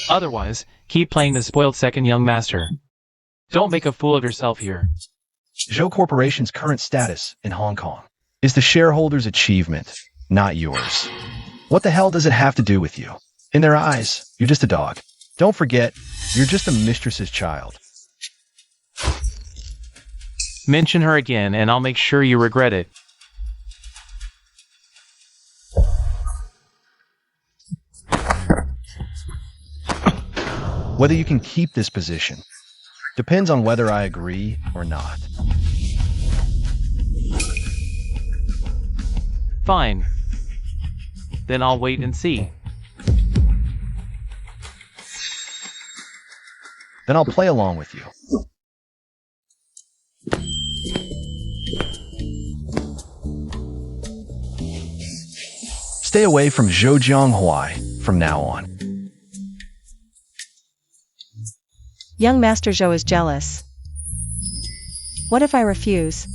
Otherwise, keep playing the spoiled second young master. Don't make a fool of yourself here. Zhou Corporation's current status in Hong Kong is the shareholders' achievement, not yours. What the hell does it have to do with you? In their eyes, you're just a dog. Don't forget, you're just a mistress's child. Mention her again and I'll make sure you regret it. Whether you can keep this position depends on whether I agree or not. Fine. Then I'll wait and see. Then I'll play along with you. Stay away from Zhou from now on. Young Master Zhou is jealous. What if I refuse?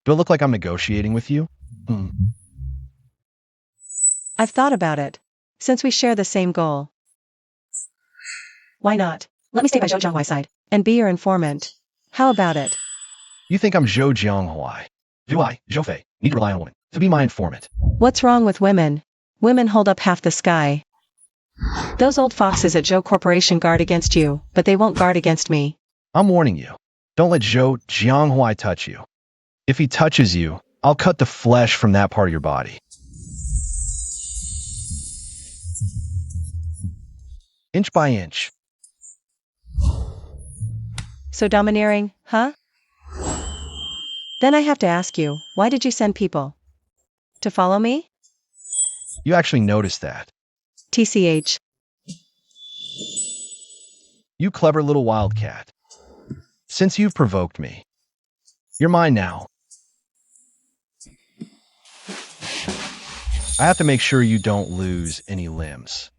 Do it look like I'm negotiating with you? I've thought about it. Since we share the same goal. Why not? Let me stay by Zhou Jianghuai's side and be your informant. How about it? You think I'm Zhou Jianghua? Do I, Zhou Fei, need to rely on a woman to be my informant? What's wrong with women? Women hold up half the sky. Those old foxes at Zhou Corporation guard against you, but they won't guard against me. I'm warning you. Don't let Zhou Jianghua touch you. If he touches you, I'll cut the flesh from that part of your body. Inch by inch. So domineering, huh? Then I have to ask you, why did you send people? To follow me? You actually noticed that. TCH. You clever little wildcat. Since you've provoked me, you're mine now. I have to make sure you don't lose any limbs.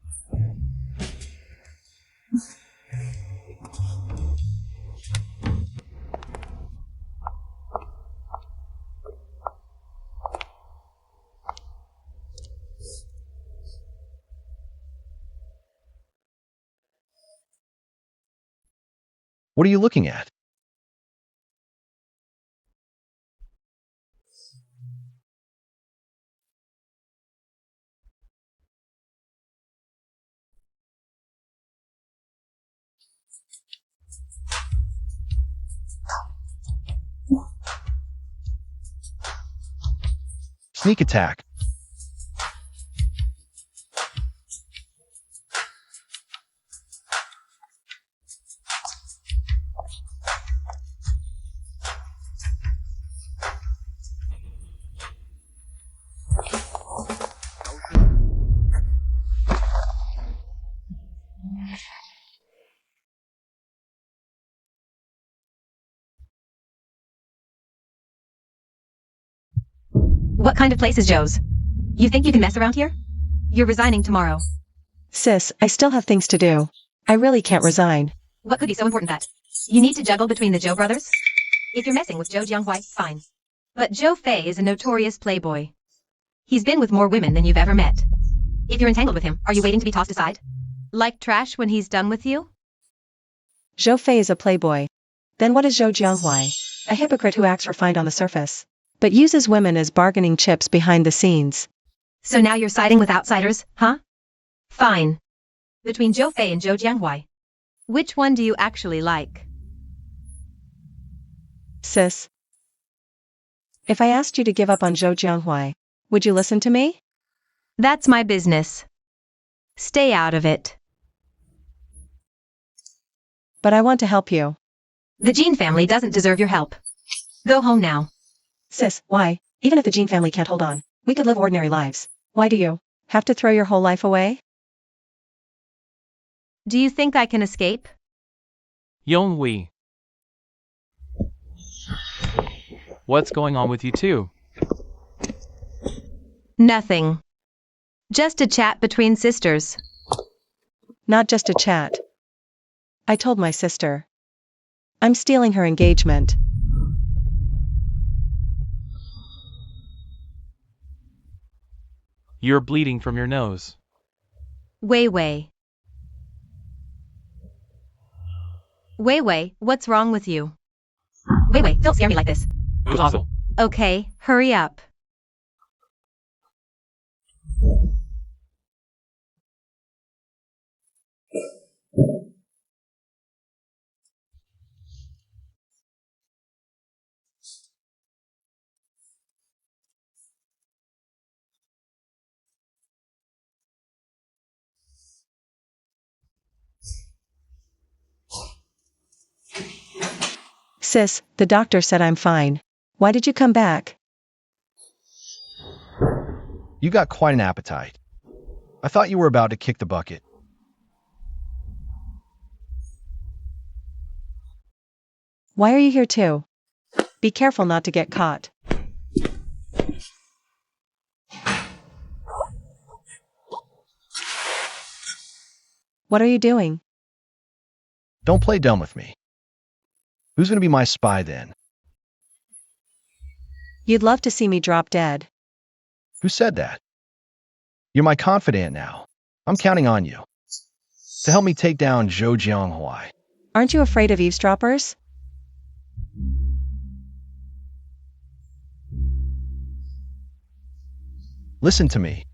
What are you looking at? Sneak attack. What kind of place is Joe's? You think you can mess around here? You're resigning tomorrow. Sis, I still have things to do. I really can't resign. What could be so important that you need to juggle between the Zhou brothers? If you're messing with Zhou Jianghuai, fine. But Zhou Fei is a notorious playboy. He's been with more women than you've ever met. If you're entangled with him, are you waiting to be tossed aside? Like trash when he's done with you? Zhou Fei is a playboy. Then what is Zhou Jianghuai? A hypocrite who acts refined on the surface, but uses women as bargaining chips behind the scenes. So now you're siding with outsiders, huh? Fine. Between Zhou Fei and Zhou Jianghuai, which one do you actually like? Sis, if I asked you to give up on Zhou Jianghuai, would you listen to me? That's my business. Stay out of it. But I want to help you. The Jean family doesn't deserve your help. Go home now. Sis, why? Even if the Jean family can't hold on, we could live ordinary lives. Why do you have to throw your whole life away? Do you think I can escape? Yonghui. What's going on with you two? Nothing. Just a chat between sisters. Not just a chat. I told my sister. I'm stealing her engagement. You're bleeding from your nose. Wei Wei. Wei Wei, what's wrong with you? Wei Wei, don't scare me like this. It was awful. Okay, hurry up. Sis, the doctor said I'm fine. Why did you come back? You got quite an appetite. I thought you were about to kick the bucket. Why are you here too? Be careful not to get caught. What are you doing? Don't play dumb with me. Who's going to be my spy then? You'd love to see me drop dead. Who said that? You're my confidant now. I'm counting on you to help me take down Zhou Jianghua. Aren't you afraid of eavesdroppers? Listen to me.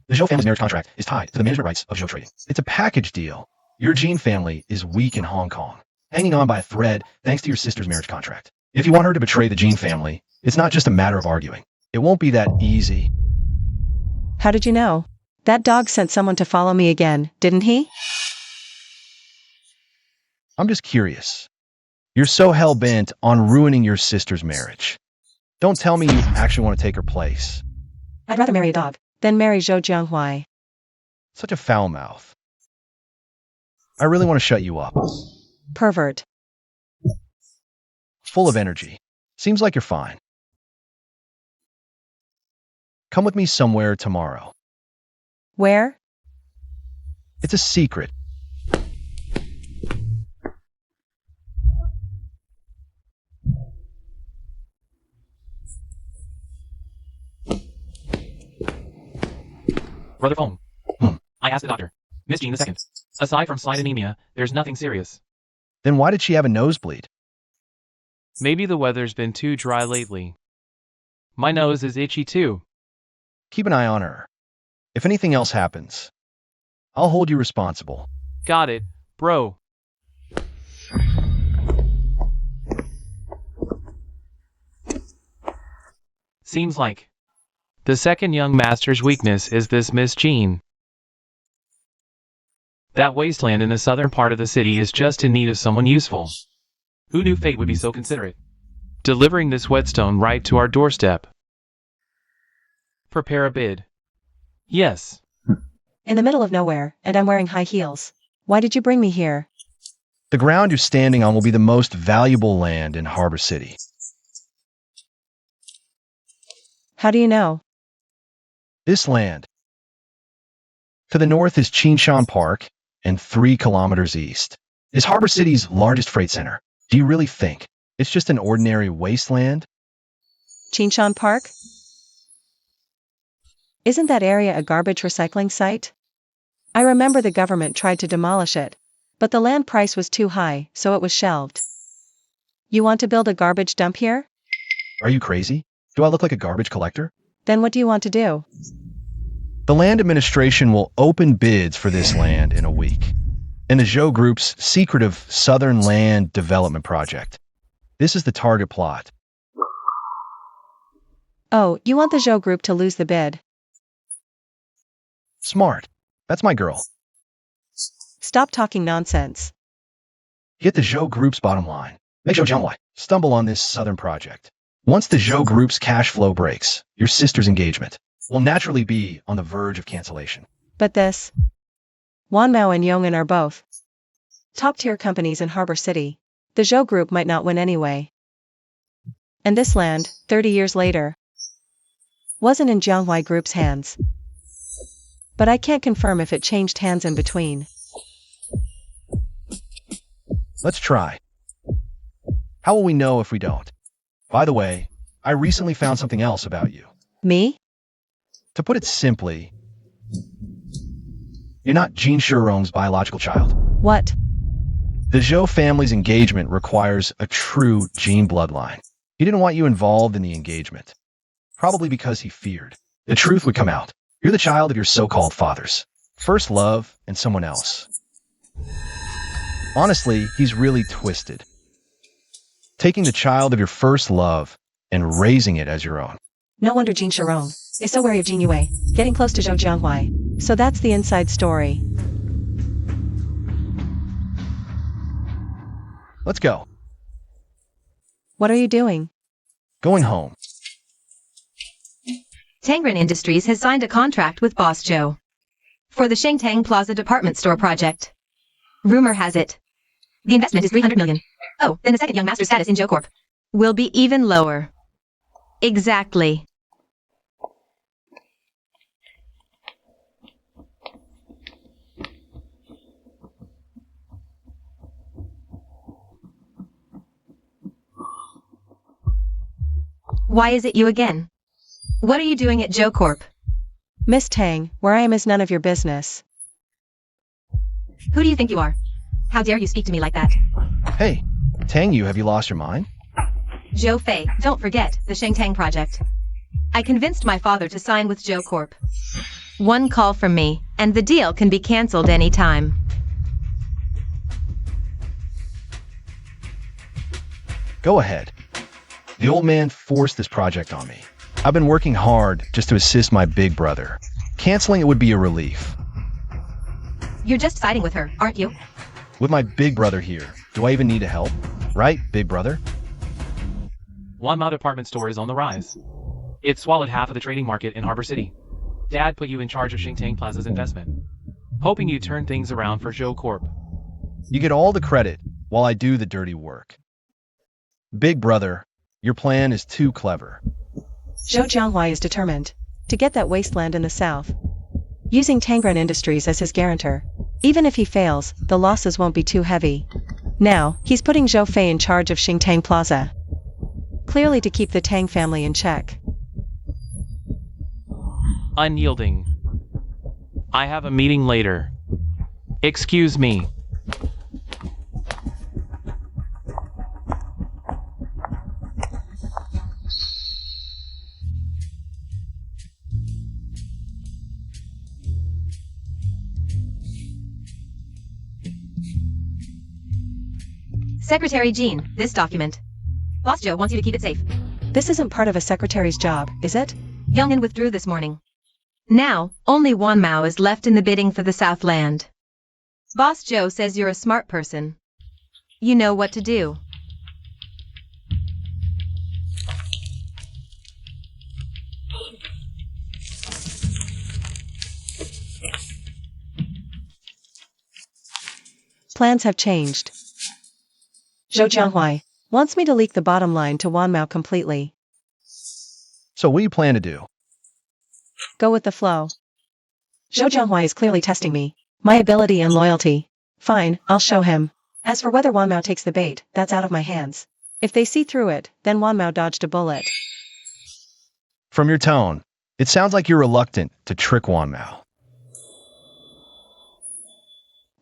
The Zhou family's marriage contract is tied to the management rights of Zhou Trading. It's a package deal. Your Jin family is weak in Hong Kong, hanging on by a thread thanks to your sister's marriage contract. If you want her to betray the Jin family, it's not just a matter of arguing. It won't be that easy. How did you know? That dog sent someone to follow me again, didn't he? I'm just curious. You're so hell-bent on ruining your sister's marriage. Don't tell me you actually want to take her place. I'd rather marry a dog than marry Zhou Jianghua. Such a foul mouth. I really want to shut you up. Pervert. Full of energy. Seems like you're fine. Come with me somewhere tomorrow. Where? It's a secret. Brother phone. I asked the doctor. Miss Jean II. Aside from slight anemia, there's nothing serious. Then why did she have a nosebleed? Maybe the weather's been too dry lately. My nose is itchy too. Keep an eye on her. If anything else happens, I'll hold you responsible. Got it, bro. Seems like the second young master's weakness is this Miss Jean. That wasteland in the southern part of the city is just in need of someone useful. Who knew fate would be so considerate? Delivering this whetstone right to our doorstep. Prepare a bid. Yes. In the middle of nowhere, and I'm wearing high heels. Why did you bring me here? The ground you're standing on will be the most valuable land in Harbor City. How do you know? This land. To the north is Qinshan Park, and 3 kilometers east is Harbor City's largest freight center. Do you really think it's just an ordinary wasteland? Qinshan Park? Isn't that area a garbage recycling site? I remember the government tried to demolish it, but the land price was too high, so it was shelved. You want to build a garbage dump here? Are you crazy? Do I look like a garbage collector? Then what do you want to do? The land administration will open bids for this land in a week. In the Zhou Group's secretive Southern Land Development Project. This is the target plot. Oh, you want the Zhou Group to lose the bid? Smart. That's my girl. Stop talking nonsense. Get the Zhou Group's bottom line. Make Zhou Jianghua stumble on this Southern project. Once the Zhou Group's cash flow breaks, your sister's engagement will naturally be on the verge of cancellation. But this? Wan Mao and Yong'an are both top-tier companies in Harbor City. The Zhou Group might not win anyway. And this land, 30 years later, wasn't in Jianghua Group's hands. But I can't confirm if it changed hands in between. Let's try. How will we know if we don't? By the way, I recently found something else about you. Me? To put it simply, you're not Jin Shurong's biological child. What? The Zhou family's engagement requires a true Jin bloodline. He didn't want you involved in the engagement, probably because he feared the truth would come out. You're the child of your so-called father's first love and someone else. Honestly, he's really twisted. Taking the child of your first love and raising it as your own. No wonder Jin Shirong is so wary of Jin Yue, getting close to Zhou Jianghua. So that's the inside story. Let's go. What are you doing? Going home. Tangren Industries has signed a contract with Boss Joe for the Shengtang Plaza department store project. Rumor has it the investment is 300 million. Oh, then the second young master status in Joe Corp will be even lower. Exactly. Why is it you again? What are you doing at Joe Corp? Miss Tang, where I am is none of your business. Who do you think you are? How dare you speak to me like that? Hey, Tang Yu, have you lost your mind? Joe Fei, don't forget the Shengtang project. I convinced my father to sign with Joe Corp. One call from me, and the deal can be cancelled any time. Go ahead. The old man forced this project on me. I've been working hard just to assist my big brother. Canceling it would be a relief. You're just siding with her, aren't you? With my big brother here, do I even need to help? Right, big brother? Wanmao department store is on the rise. It swallowed half of the trading market in Harbor City. Dad put you in charge of Shingtang Plaza's investment, hoping you'd turn things around for Joe Corp. You get all the credit while I do the dirty work. Big brother, your plan is too clever. Zhou Jianghua is determined to get that wasteland in the south, using Tangren Industries as his guarantor. Even if he fails, the losses won't be too heavy. Now, he's putting Zhou Fei in charge of Xingtang Plaza, clearly to keep the Tang family in check. Unyielding. I have a meeting later. Excuse me. Secretary Jean, this document. Boss Joe wants you to keep it safe. This isn't part of a secretary's job, is it? Youngin withdrew this morning. Now, only Wanmao is left in the bidding for the Southland. Boss Joe says you're a smart person. You know what to do. Plans have changed. Zhou Jianghua wants me to leak the bottom line to Wanmao completely. So what do you plan to do? Go with the flow. Zhou Jianghua is clearly testing me, my ability and loyalty. Fine, I'll show him. As for whether Wanmao takes the bait, that's out of my hands. If they see through it, then Wanmao dodged a bullet. From your tone, it sounds like you're reluctant to trick Wanmao.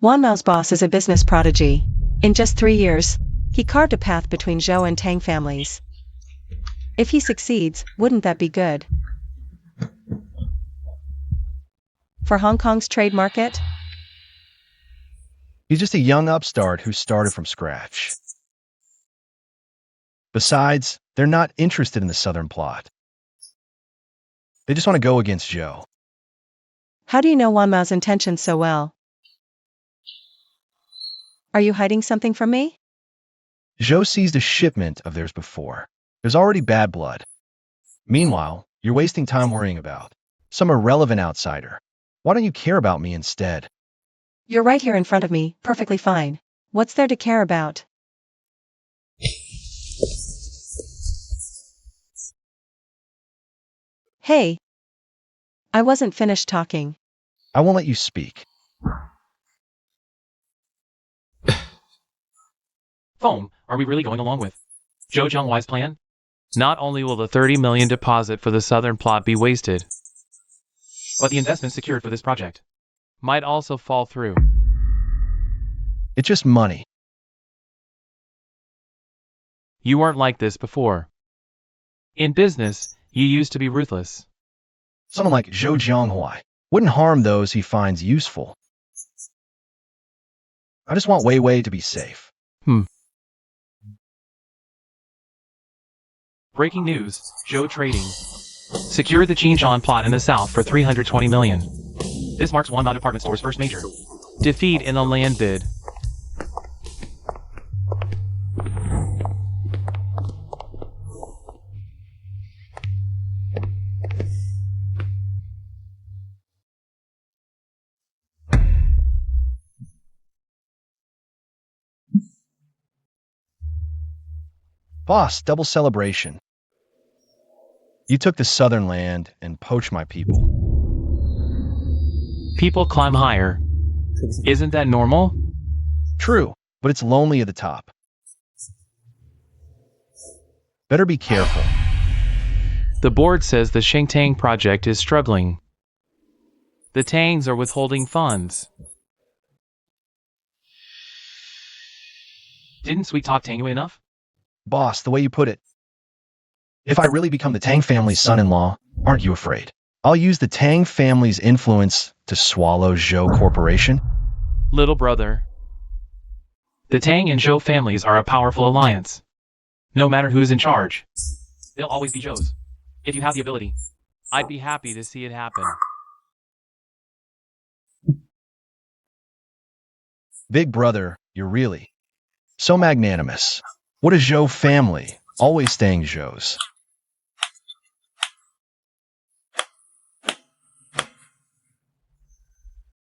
Wanmao's boss is a business prodigy. In just 3 years, he carved a path between Zhou and Tang families. If he succeeds, wouldn't that be good? For Hong Kong's trade market? He's just a young upstart who started from scratch. Besides, they're not interested in the Southern plot. They just want to go against Joe. How do you know Wanmao's intentions so well? Are you hiding something from me? Zhou seized a shipment of theirs before. There's already bad blood. Meanwhile, you're wasting time worrying about some irrelevant outsider. Why don't you care about me instead? You're right here in front of me, perfectly fine. What's there to care about? Hey. I wasn't finished talking. I won't let you speak. Foam, are we really going along with Zhou Jianghua's plan? Not only will the 30 million deposit for the southern plot be wasted, but the investment secured for this project might also fall through. It's just money. You weren't like this before. In business, you used to be ruthless. Someone like Zhou Jianghua wouldn't harm those he finds useful. I just want Wei Wei to be safe. Breaking news, Zhou Trading secured the Xinjiang plot in the south for 320 million. This marks Wanmao department store's first major defeat in a land bid. Boss, double celebration. You took the southern land and poached my people. People climb higher. Isn't that normal? True, but it's lonely at the top. Better be careful. The board says the Shengtang project is struggling. The Tangs are withholding funds. Didn't Sweet talk Tang you enough? Boss, the way you put it. If I really become the Tang family's son-in-law, aren't you afraid? I'll use the Tang family's influence to swallow Zhou Corporation? Little brother. The Tang and Zhou families are a powerful alliance. No matter who's in charge, they'll always be Zhou's. If you have the ability, I'd be happy to see it happen. Big brother, you're really so magnanimous. What a Zhou family, always staying Zhou's.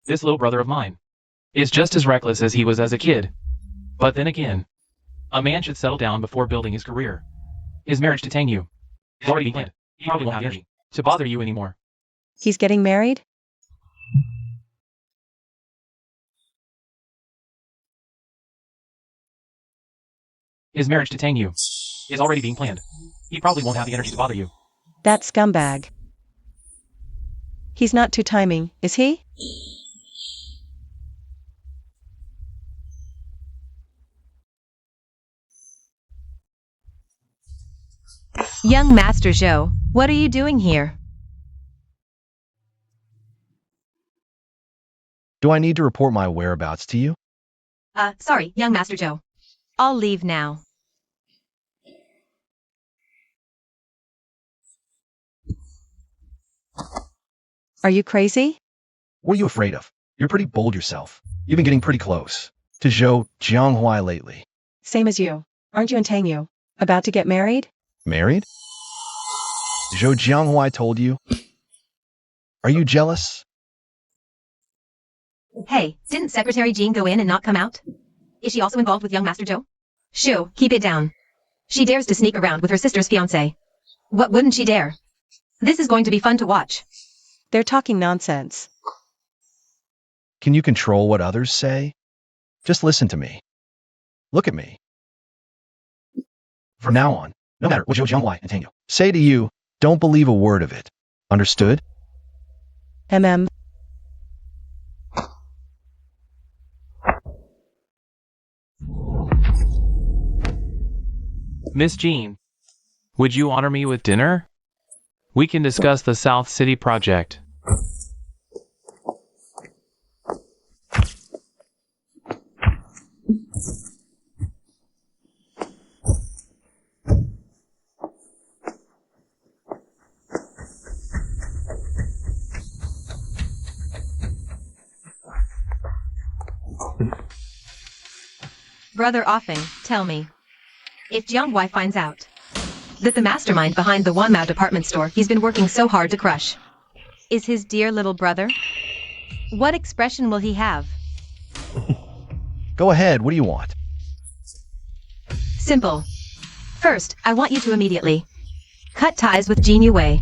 This little brother of mine is just as reckless as he was as a kid. But then again, a man should settle down before building his career. His marriage to Tang Yu is already planned. He probably won't have energy to bother you anymore. He's getting married? His marriage to Tang Yu is already being planned. He probably won't have the energy to bother you. That scumbag. He's not too timing, is he? Young Master Zhou, what are you doing here? Do I need to report my whereabouts to you? Sorry, young Master Zhou. I'll leave now. Are you crazy? What are you afraid of? You're pretty bold yourself. You've been getting pretty close to Zhou Jianghuai lately. Same as you. Aren't you and Tang Yu about to get married? Married? Zhou Jianghuai told you? Are you jealous? Hey, didn't Secretary Jean go in and not come out? Is she also involved with young Master Zhou? Shoo, keep it down. She dares to sneak around with her sister's fiancé. What wouldn't she dare? This is going to be fun to watch. They're talking nonsense. Can you control what others say? Just listen to me. Look at me. From now on, no matter what Zhou Jianghuai and Tang Yu say to you, don't believe a word of it. Understood? MM. Miss Jean, would you honor me with dinner? We can discuss the South City project. Brother Offing, tell me. If Jianghuai finds out that the mastermind behind the Wanmao department store he's been working so hard to crush is his dear little brother, what expression will he have? Go ahead, what do you want? Simple. First, I want you to immediately cut ties with Jean Yue.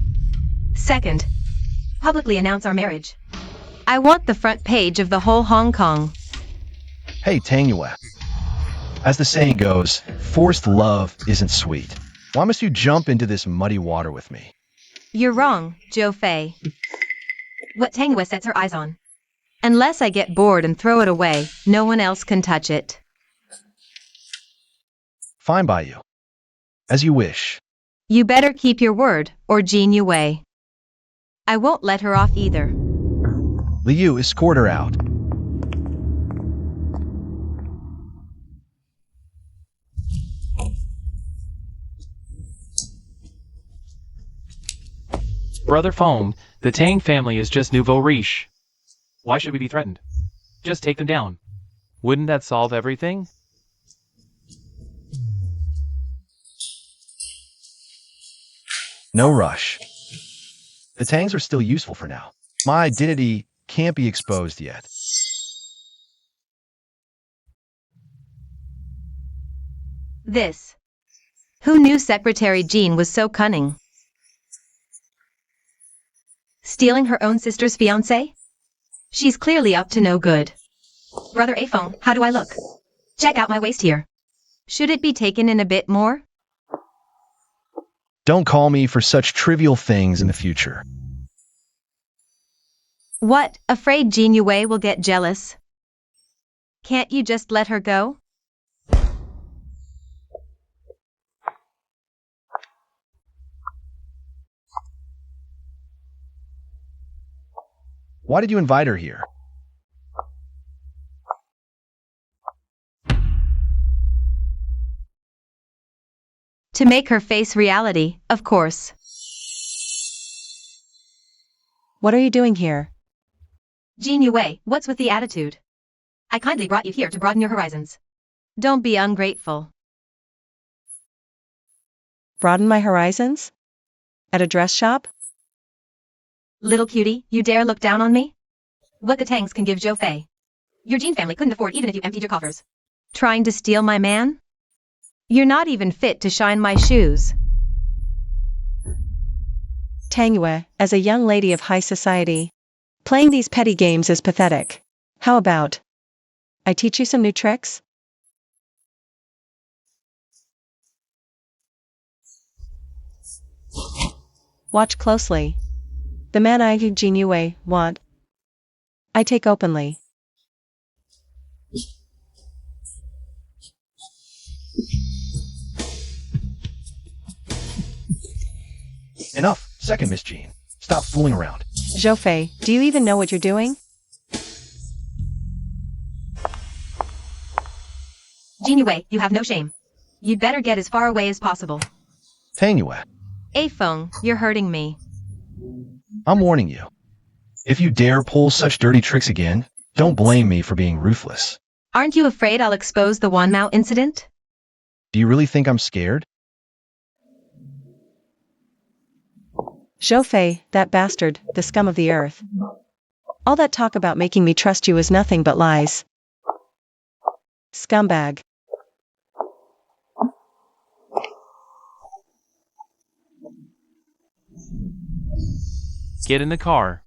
Second, publicly announce our marriage. I want the front page of the whole Hong Kong. Hey, Tang Yue. As the saying goes, forced love isn't sweet. Why must you jump into this muddy water with me? You're wrong, Zhou Fei. What Tang Yue sets her eyes on. Unless I get bored and throw it away, no one else can touch it. Fine by you. As you wish. You better keep your word, or Jean Yue. I won't let her off either. Liu, escort her out. Brother Fong, the Tang family is just nouveau riche. Why should we be threatened? Just take them down. Wouldn't that solve everything? No rush. The Tangs are still useful for now. My identity can't be exposed yet. This Who knew Secretary Jean was so cunning? Stealing her own sister's fiancé? She's clearly up to no good. Brother iPhone, how do I look? Check out my waist here. Should it be taken in a bit more? Don't call me for such trivial things in the future. What, afraid Jean Yue will get jealous? Can't you just let her go? Why did you invite her here? To make her face reality, of course. What are you doing here? Jean Yue, what's with the attitude? I kindly brought you here to broaden your horizons. Don't be ungrateful. Broaden my horizons? At a dress shop? Little cutie, you dare look down on me? What the tangs can give Zhou Fei? Your Jean family couldn't afford even if you emptied your coffers. Trying to steal my man? You're not even fit to shine my shoes. Tang Yue, as a young lady of high society, playing these petty games is pathetic. How about I teach you some new tricks? Watch closely. The man I, Jean Yue, want, I take openly. Enough. Second, Miss Jean. Stop fooling around. Zhou Fei, do you even know what you're doing? Jean Yue, you have no shame. You'd better get as far away as possible. Tang Yue, Feng, you're hurting me. I'm warning you. If you dare pull such dirty tricks again, don't blame me for being ruthless. Aren't you afraid I'll expose the Wanmao incident? Do you really think I'm scared? Zhou Fei, that bastard, the scum of the earth. All that talk about making me trust you is nothing but lies. Scumbag. Get in the car.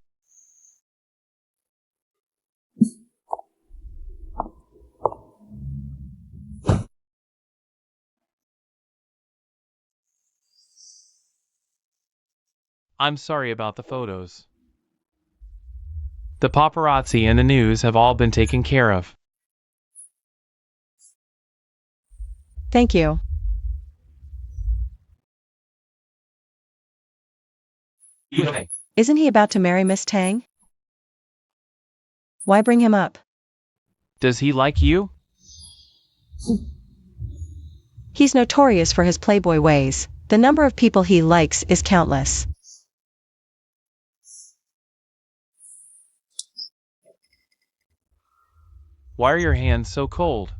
I'm sorry about the photos. The paparazzi and the news have all been taken care of. Thank you. Yue, Isn't he about to marry Miss Tang? Why bring him up? does he like you? He's notorious for his playboy ways. The number of people he likes is countless. Why are your hands so cold?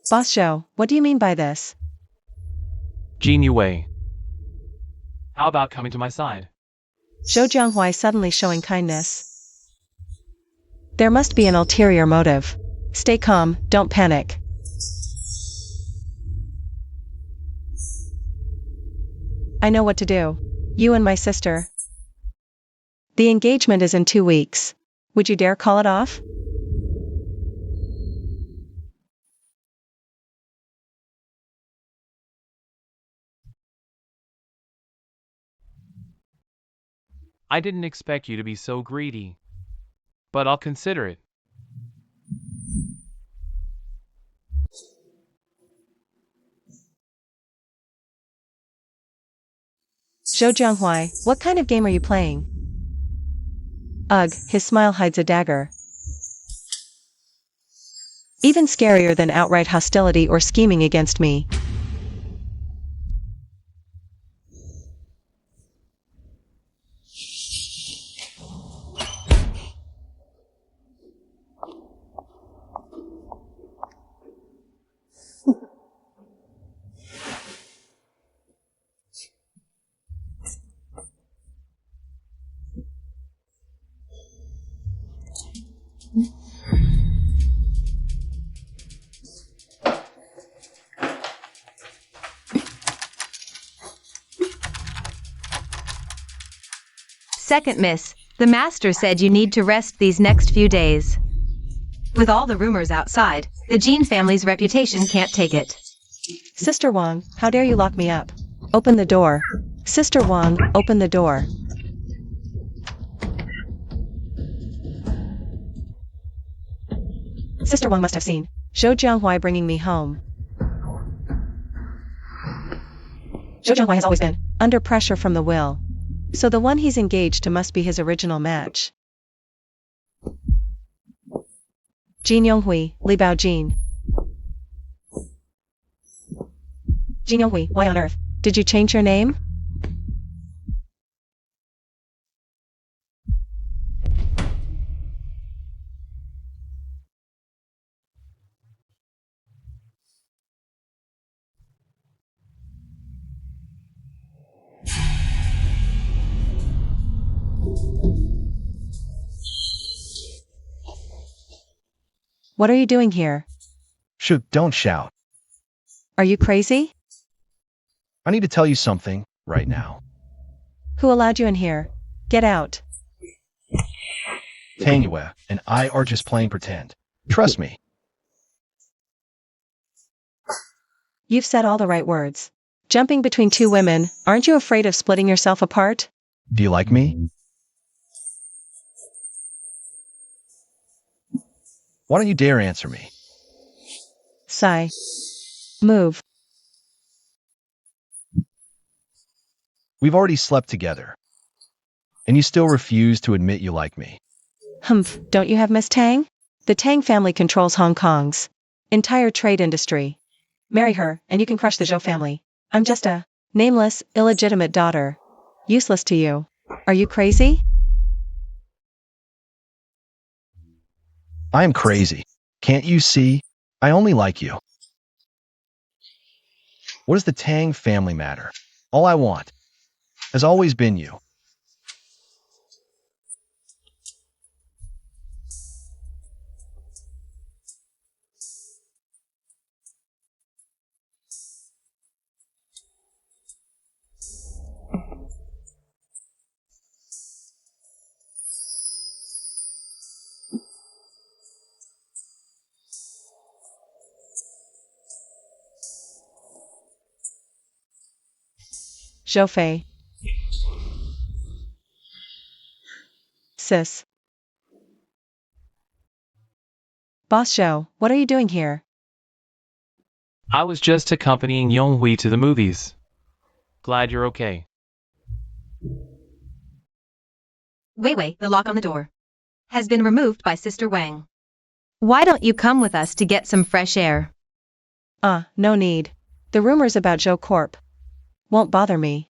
Boss Zhou, what do you mean by this? Jean Yue. How about coming to my side? Zhou Jianghuai suddenly showing kindness. There must be an ulterior motive. Stay calm, don't panic. I know what to do. You and my sister. The engagement is in 2 weeks. Would you dare call it off? I didn't expect you to be so greedy. But I'll consider it. Zhou Jianghuai, what kind of game are you playing? Ugh, his smile hides a dagger. Even scarier than outright hostility or scheming against me. Second miss, the master said you need to rest these next few days. With all the rumors outside, the Jean family's reputation can't take it. Sister Wang, how dare you lock me up? Open the door. Sister Wang, open the door. Sister Wang must have seen Zhou Jianghuai bringing me home. Zhou Jianghuai has always been under pressure from the will. So the one he's engaged to must be his original match. Jin Yonghui, Li Bao Jin. Jin Yonghui, why on earth did you change your name? What are you doing here? Don't shout. Are you crazy? I need to tell you something right now. Who allowed you in here? Get out. Tang Yue and I are just playing pretend. Trust me. You've said all the right words. Jumping between two women, aren't you afraid of splitting yourself apart? Do you like me? Why don't you dare answer me? Sigh. Move. We've already slept together. And you still refuse to admit you like me. Humph, don't you have Miss Tang? The Tang family controls Hong Kong's entire trade industry. Marry her, and you can crush the Zhou family. I'm just a nameless, illegitimate daughter. Useless to you. Are you crazy? I am crazy. Can't you see? I only like you. What does the Tang family matter? All I want has always been you. Zhou Fei. Sis. Boss Zhou, what are you doing here? I was just accompanying Yonghui to the movies. Glad you're okay. Wei, the lock on the door has been removed by Sister Wang. Why don't you come with us to get some fresh air? No need. The rumors about Zhou Corp won't bother me.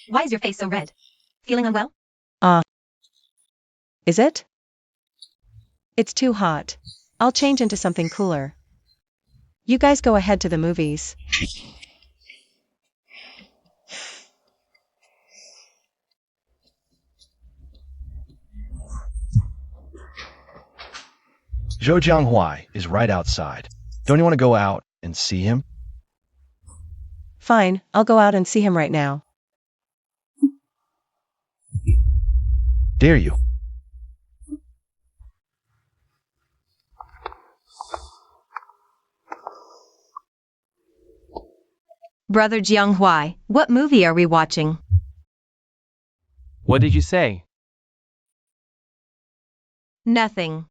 Why is your face so red? Feeling unwell? Is it? It's too hot. I'll change into something cooler. You guys go ahead to the movies. Zhou Jianghuai is right outside. Don't you want to go out and see him? Fine, I'll go out and see him right now. Dare you? Brother Jianghuai, what movie are we watching? What did you say? Nothing.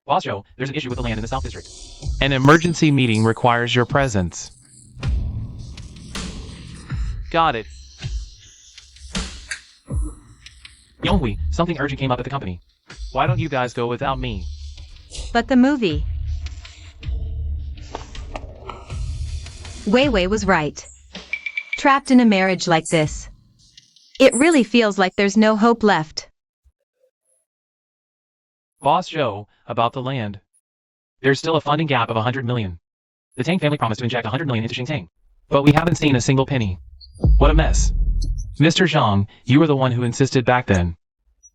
Boss Joe, there's an issue with the land in the South District. An emergency meeting requires your presence. Got it. Yonghui, something urgent came up at the company. Why don't you guys go without me? But the movie. Wei was right. Trapped in a marriage like this, it really feels like there's no hope left. Boss Joe, about the land. There's still a funding gap of 100 million. The Tang family promised to inject 100 million into Xingtang. But we haven't seen a single penny. What a mess. Mr. Zhang, you were the one who insisted back then,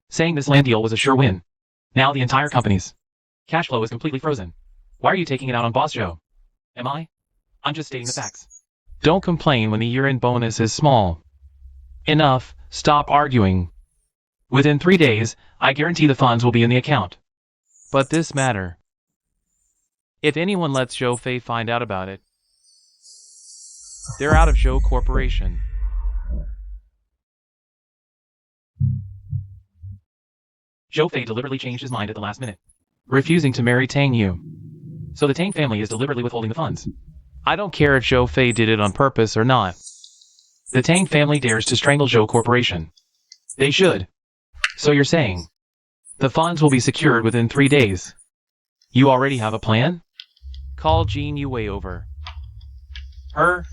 saying this land deal was a sure win. Now the entire company's cash flow is completely frozen. Why are you taking it out on Boss Joe? Am I? I'm just stating the facts. Don't complain when the year-end bonus is small. Enough, stop arguing. Within 3 days, I guarantee the funds will be in the account. But this matter. If anyone lets Zhou Fei find out about it, they're out of Zhou Corporation. Zhou Fei deliberately changed his mind at the last minute, refusing to marry Tang Yu. So the Tang family is deliberately withholding the funds. I don't care if Zhou Fei did it on purpose or not. The Tang family dares to strangle Zhou Corporation. They should. So you're saying the funds will be secured within 3 days. You already have a plan? Call Jean Yue over. Her?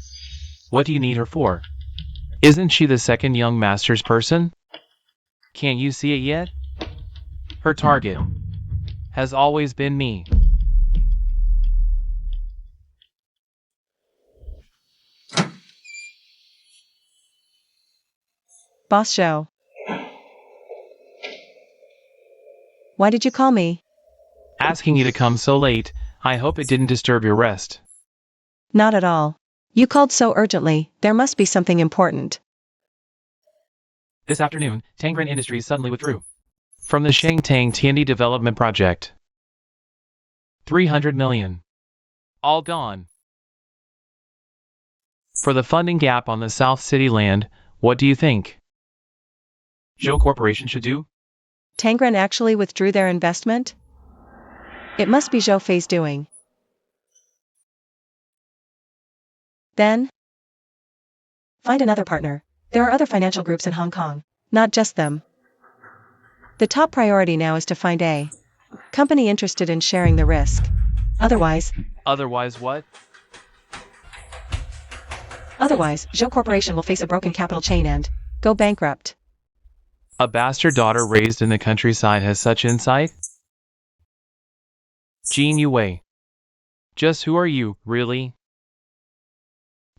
What do you need her for? Isn't she the second young master's person? Can't you see it yet? Her target has always been me. Boss Zhou. Why did you call me? Asking you to come so late, I hope it didn't disturb your rest. Not at all. You called so urgently, there must be something important. This afternoon, Tangren Industries suddenly withdrew from the Shangtang Tiandi development project. 300 million. All gone. For the funding gap on the South City land, what do you think Zhou Corporation should do? Tangren actually withdrew their investment? It must be Zhou Fei's doing. Then, find another partner. There are other financial groups in Hong Kong, not just them. The top priority now is to find a company interested in sharing the risk. Otherwise, Otherwise what? Zhou Corporation will face a broken capital chain and go bankrupt. A bastard daughter raised in the countryside has such insight? Jean Yue. Just who are you, really?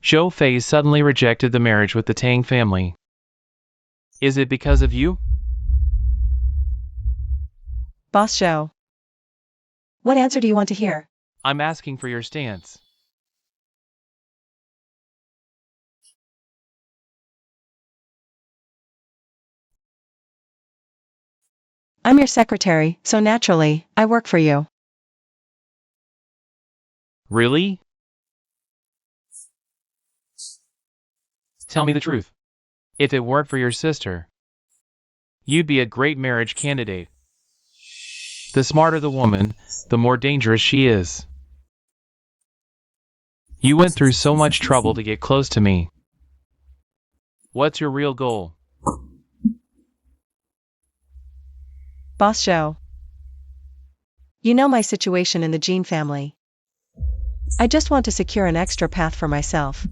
Zhou Fei suddenly rejected the marriage with the Tang family. Is it because of you? Boss Zhou. What answer do you want to hear? I'm asking for your stance. I'm your secretary, so naturally, I work for you. Really? Tell me the truth. If it weren't for your sister, you'd be a great marriage candidate. The smarter the woman, the more dangerous she is. You went through so much trouble to get close to me. What's your real goal? Boss Zhou. You know my situation in the Jean family. I just want to secure an extra path for myself.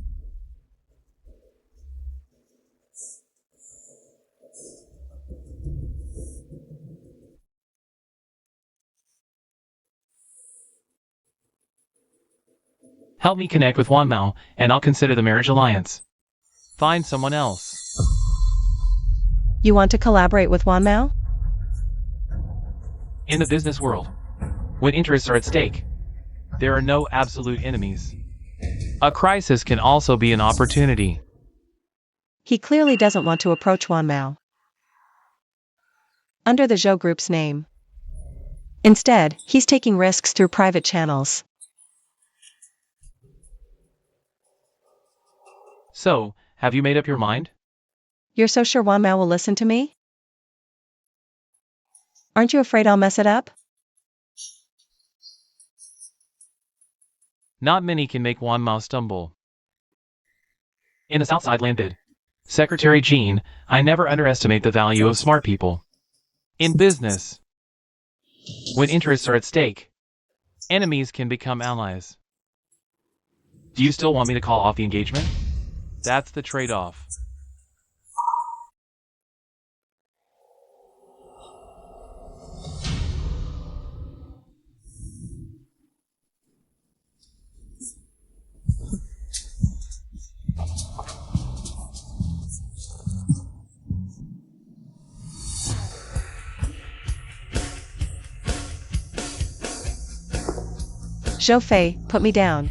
Help me connect with Wan Mao, and I'll consider the marriage alliance. Find someone else. You want to collaborate with Wan Mao? In the business world, when interests are at stake, there are no absolute enemies. A crisis can also be an opportunity. He clearly doesn't want to approach Wan Mao under the Zhou Group's name. Instead, he's taking risks through private channels. So, have you made up your mind? You're so sure Wan Mao will listen to me? Aren't you afraid I'll mess it up? Not many can make Wan Mao stumble. In the Southside land bid, Secretary Jean, I never underestimate the value of smart people. In business, when interests are at stake, enemies can become allies. Do you still want me to call off the engagement? That's the trade-off. Zhou Fei, put me down.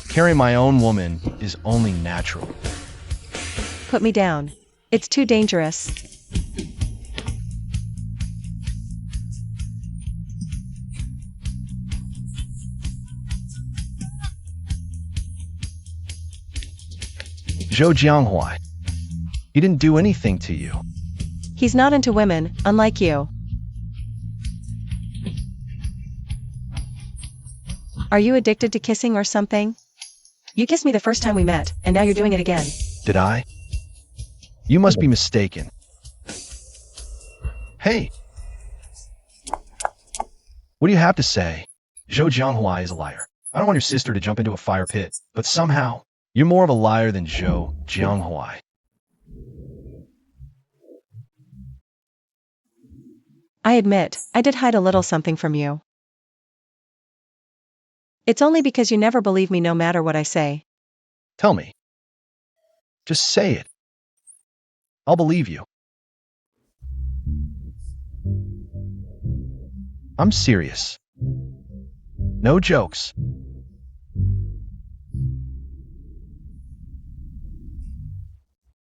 Carrying my own woman is only natural. Put me down. It's too dangerous. Zhou Jianghuai. He didn't do anything to you. He's not into women, unlike you. Are you addicted to kissing or something? You kissed me the first time we met, and now you're doing it again. Did I? You must be mistaken. Hey! What do you have to say? Zhou Jianghuai is a liar. I don't want your sister to jump into a fire pit, but somehow, you're more of a liar than Zhou Jianghuai. I admit, I did hide a little something from you. It's only because you never believe me no matter what I say. Tell me. Just say it. I'll believe you. I'm serious. No jokes.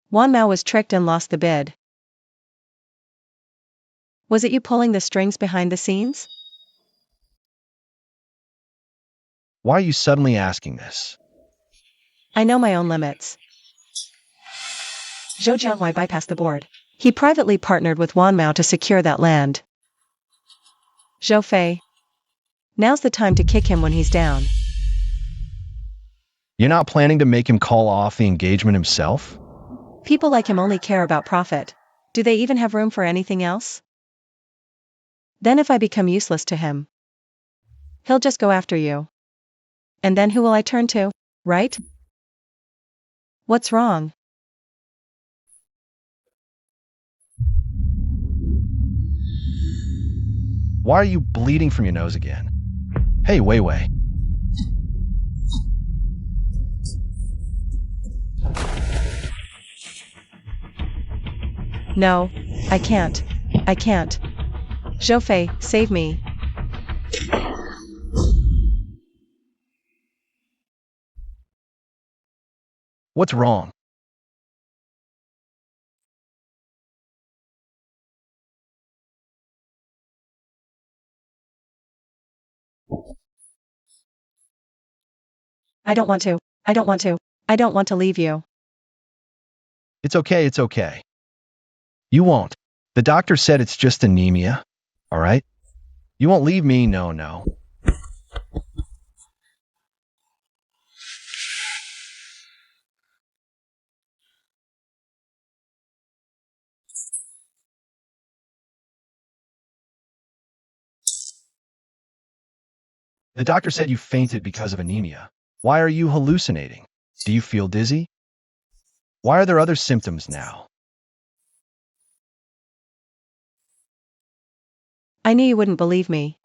Wan Mao was tricked and lost the bid. Was it you pulling the strings behind the scenes? Why are you suddenly asking this? I know my own limits. Zhou Jianghuai bypassed the board. He privately partnered with Wan Mao to secure that land. Zhou Fei. Now's the time to kick him when he's down. You're not planning to make him call off the engagement himself? People like him only care about profit. Do they even have room for anything else? Then if I become useless to him, he'll just go after you. And then who will I turn to, right? What's wrong? Why are you bleeding from your nose again? Hey, Wei Wei. No, I can't. I can't. Zhou Fei, save me. What's wrong? I don't want to. I don't want to. I don't want to leave you. It's okay, it's okay. You won't. The doctor said it's just anemia, all right? You won't leave me, no. The doctor said you fainted because of anemia. Why are you hallucinating? Do you feel dizzy? Why are there other symptoms now? I knew you wouldn't believe me.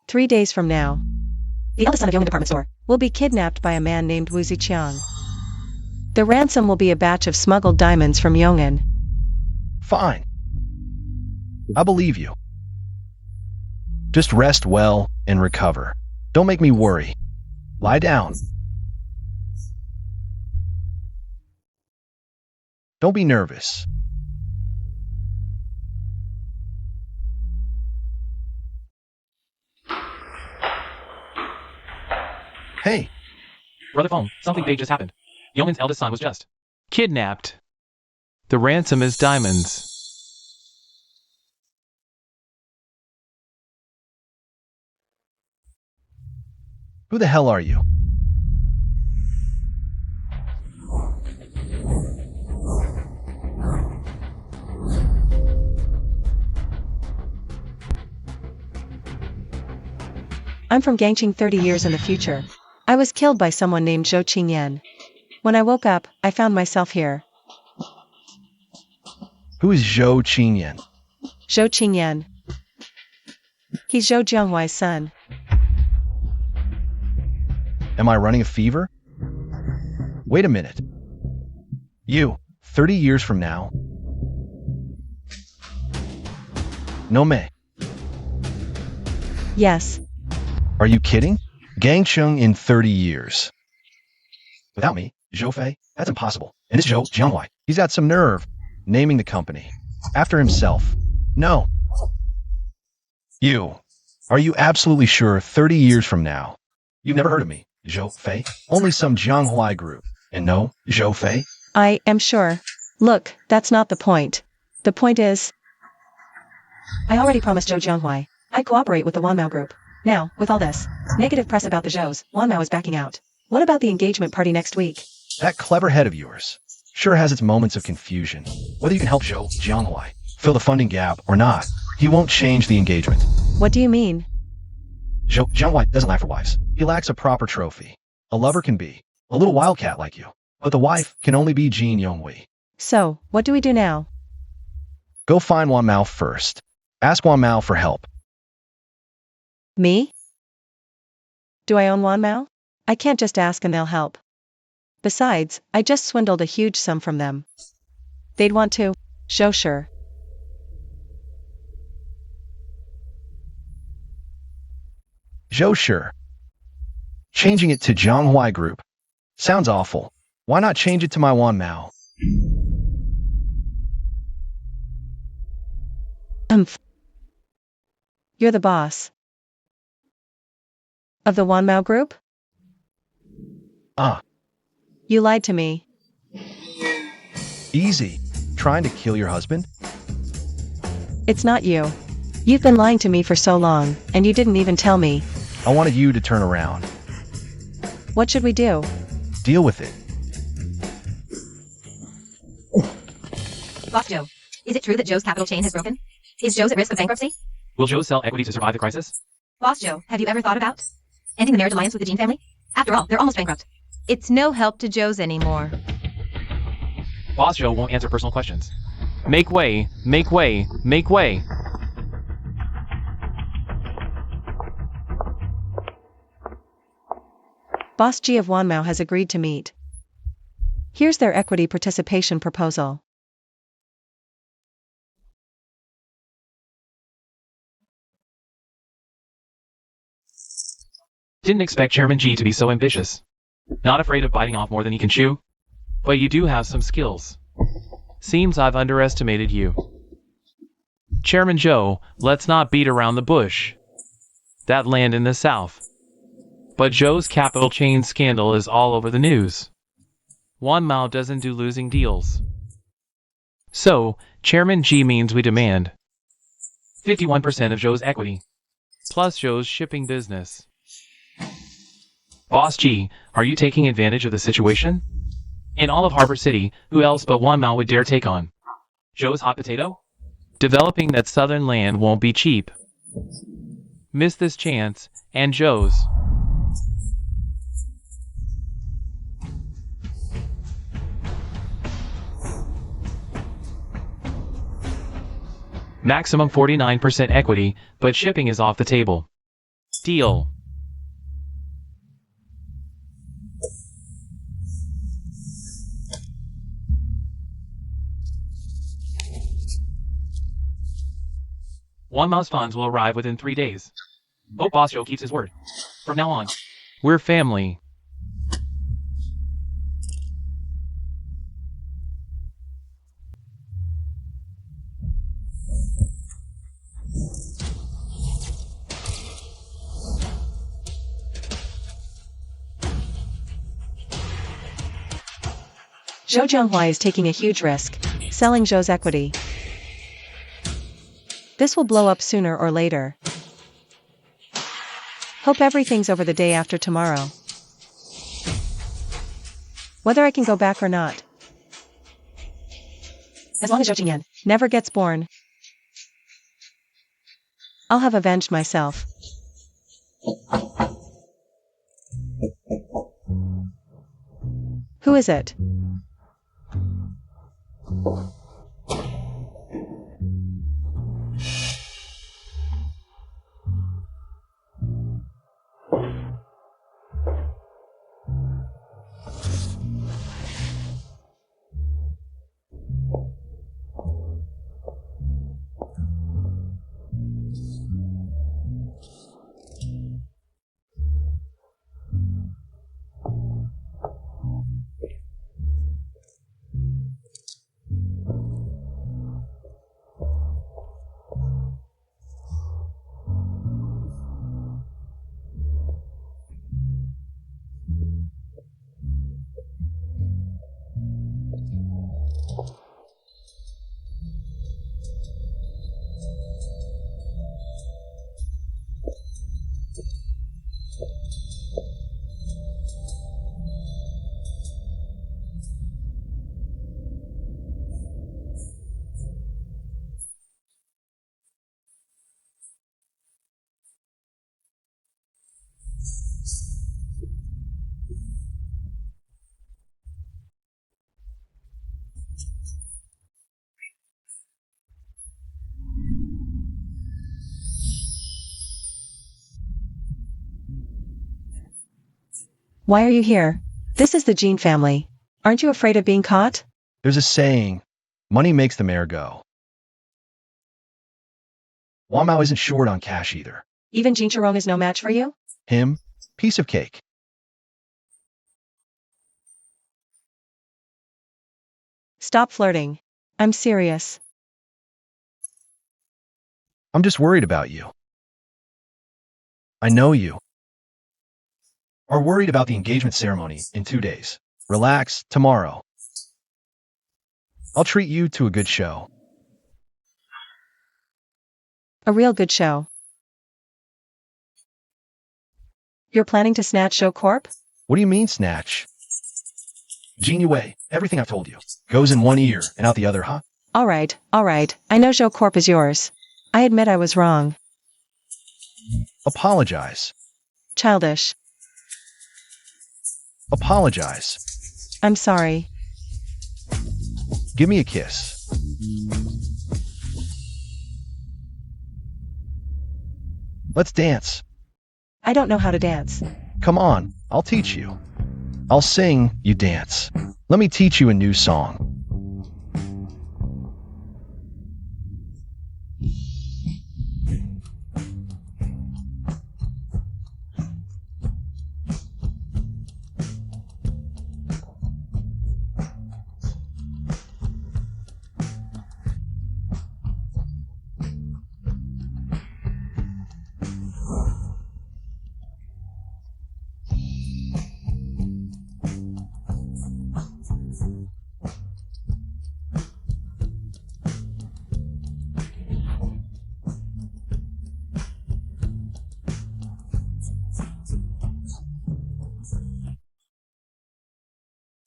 3 days from now, the eldest son of Yong'an department store will be kidnapped by a man named Wu Ziqiang. The ransom will be a batch of smuggled diamonds from Yong'an. Fine. I believe you. Just rest well and recover. Don't make me worry. Lie down. Don't be nervous. Hey, Brother phone, something big just happened. Yeoman's eldest son was just kidnapped. The ransom is diamonds. who the hell are you? I'm from Gangqing 30 years in the future. I was killed by someone named Zhou Qingyan. When I woke up, I found myself here. Who is Zhou Qingyan? Zhou Qingyan. He's Zhou Jianghuai's son. Am I running a fever? Wait a minute. You, 30 years from now? No, May. Yes. Are you kidding? Gangcheng in 30 years. Without me, Zhou Fei? That's impossible. And this Zhou Jianghua, he's got some nerve. Naming the company. After himself. No. You. Are you absolutely sure 30 years from now? You've never heard of me, Zhou Fei? Only some Jianghua group. And no, Zhou Fei? I am sure. Look, that's not the point. The point is, I already promised Zhou Jianghua I'd cooperate with the Wanmao group. Now, with all this negative press about the Zhous, Wanmao is backing out. What about the engagement party next week? That clever head of yours sure has its moments of confusion. Whether you can help Zhou Jianghua fill the funding gap or not, he won't change the engagement. What do you mean? Zhou Jianghua doesn't lack for wives. He lacks a proper trophy. A lover can be a little wildcat like you, but the wife can only be Jean Yonghui. So, what do we do now? Go find Wan Mao first. Ask Wan Mao for help. Me? Do I own Wanmao? I can't just ask and they'll help. Besides, I just swindled a huge sum from them. They'd want to. Sure. Zhou sure. Changing it to Jianghua Group. Sounds awful. Why not change it to my Wan Mao? You're the boss. Of the Wanmao group? Ah, You lied to me. easy. Trying to kill your husband? It's not you. You've been lying to me for so long, and you didn't even tell me. I wanted you to turn around. What should we do? Deal with it. Boss Joe, is it true that Joe's capital chain has broken? Is Joe's at risk of bankruptcy? Will Joe sell equity to survive the crisis? Boss Joe, have you ever thought about ending the marriage alliance with the Jean family? After all, they're almost bankrupt. It's no help to Joe's anymore. Boss Joe won't answer personal questions. Make way, make way, make way. Boss G of Wanmao has agreed to meet. Here's their equity participation proposal. Didn't expect Chairman G to be so ambitious. Not afraid of biting off more than he can chew. But you do have some skills. Seems I've underestimated you. Chairman Joe, let's not beat around the bush. That land in the south. But Joe's capital chain scandal is all over the news. Wanmao doesn't do losing deals. So, Chairman G means we demand 51% of Joe's equity, plus Joe's shipping business. Boss G, are you taking advantage of the situation? In all of Harbor City, who else but Wanmao would dare take on Joe's hot potato? Developing that southern land won't be cheap. Miss this chance, and Joe's. Maximum 49% equity, but shipping is off the table. Deal. Wanmao's funds will arrive within 3 days. Hope Boss Joe keeps his word. From now on, we're family. Zhou Jianghua is taking a huge risk, selling Zhou's equity. This will blow up sooner or later. Hope everything's over the day after tomorrow. Whether I can go back or not. As long as Zhou Qingyan never gets born, I'll have avenged myself. Who is it? Why are you here? This is the Jean family. Aren't you afraid of being caught? There's a saying, money makes the mayor go. Wamao isn't short on cash either. Even Jean Chirong is no match for you? Him? Piece of cake. Stop flirting. I'm serious. I'm just worried about you. I know you. Are worried about the engagement ceremony in 2 days. Relax, tomorrow. I'll treat you to a good show. A real good show. You're planning to snatch Show Corp? What do you mean, snatch? Jean Yue, everything I've told you goes in one ear and out the other, huh? Alright. I know Show Corp is yours. I admit I was wrong. Apologize. Childish. Apologize. I'm sorry. Give me a kiss. Let's dance. I don't know how to dance. Come on, I'll teach you. I'll sing, you dance. Let me teach you a new song.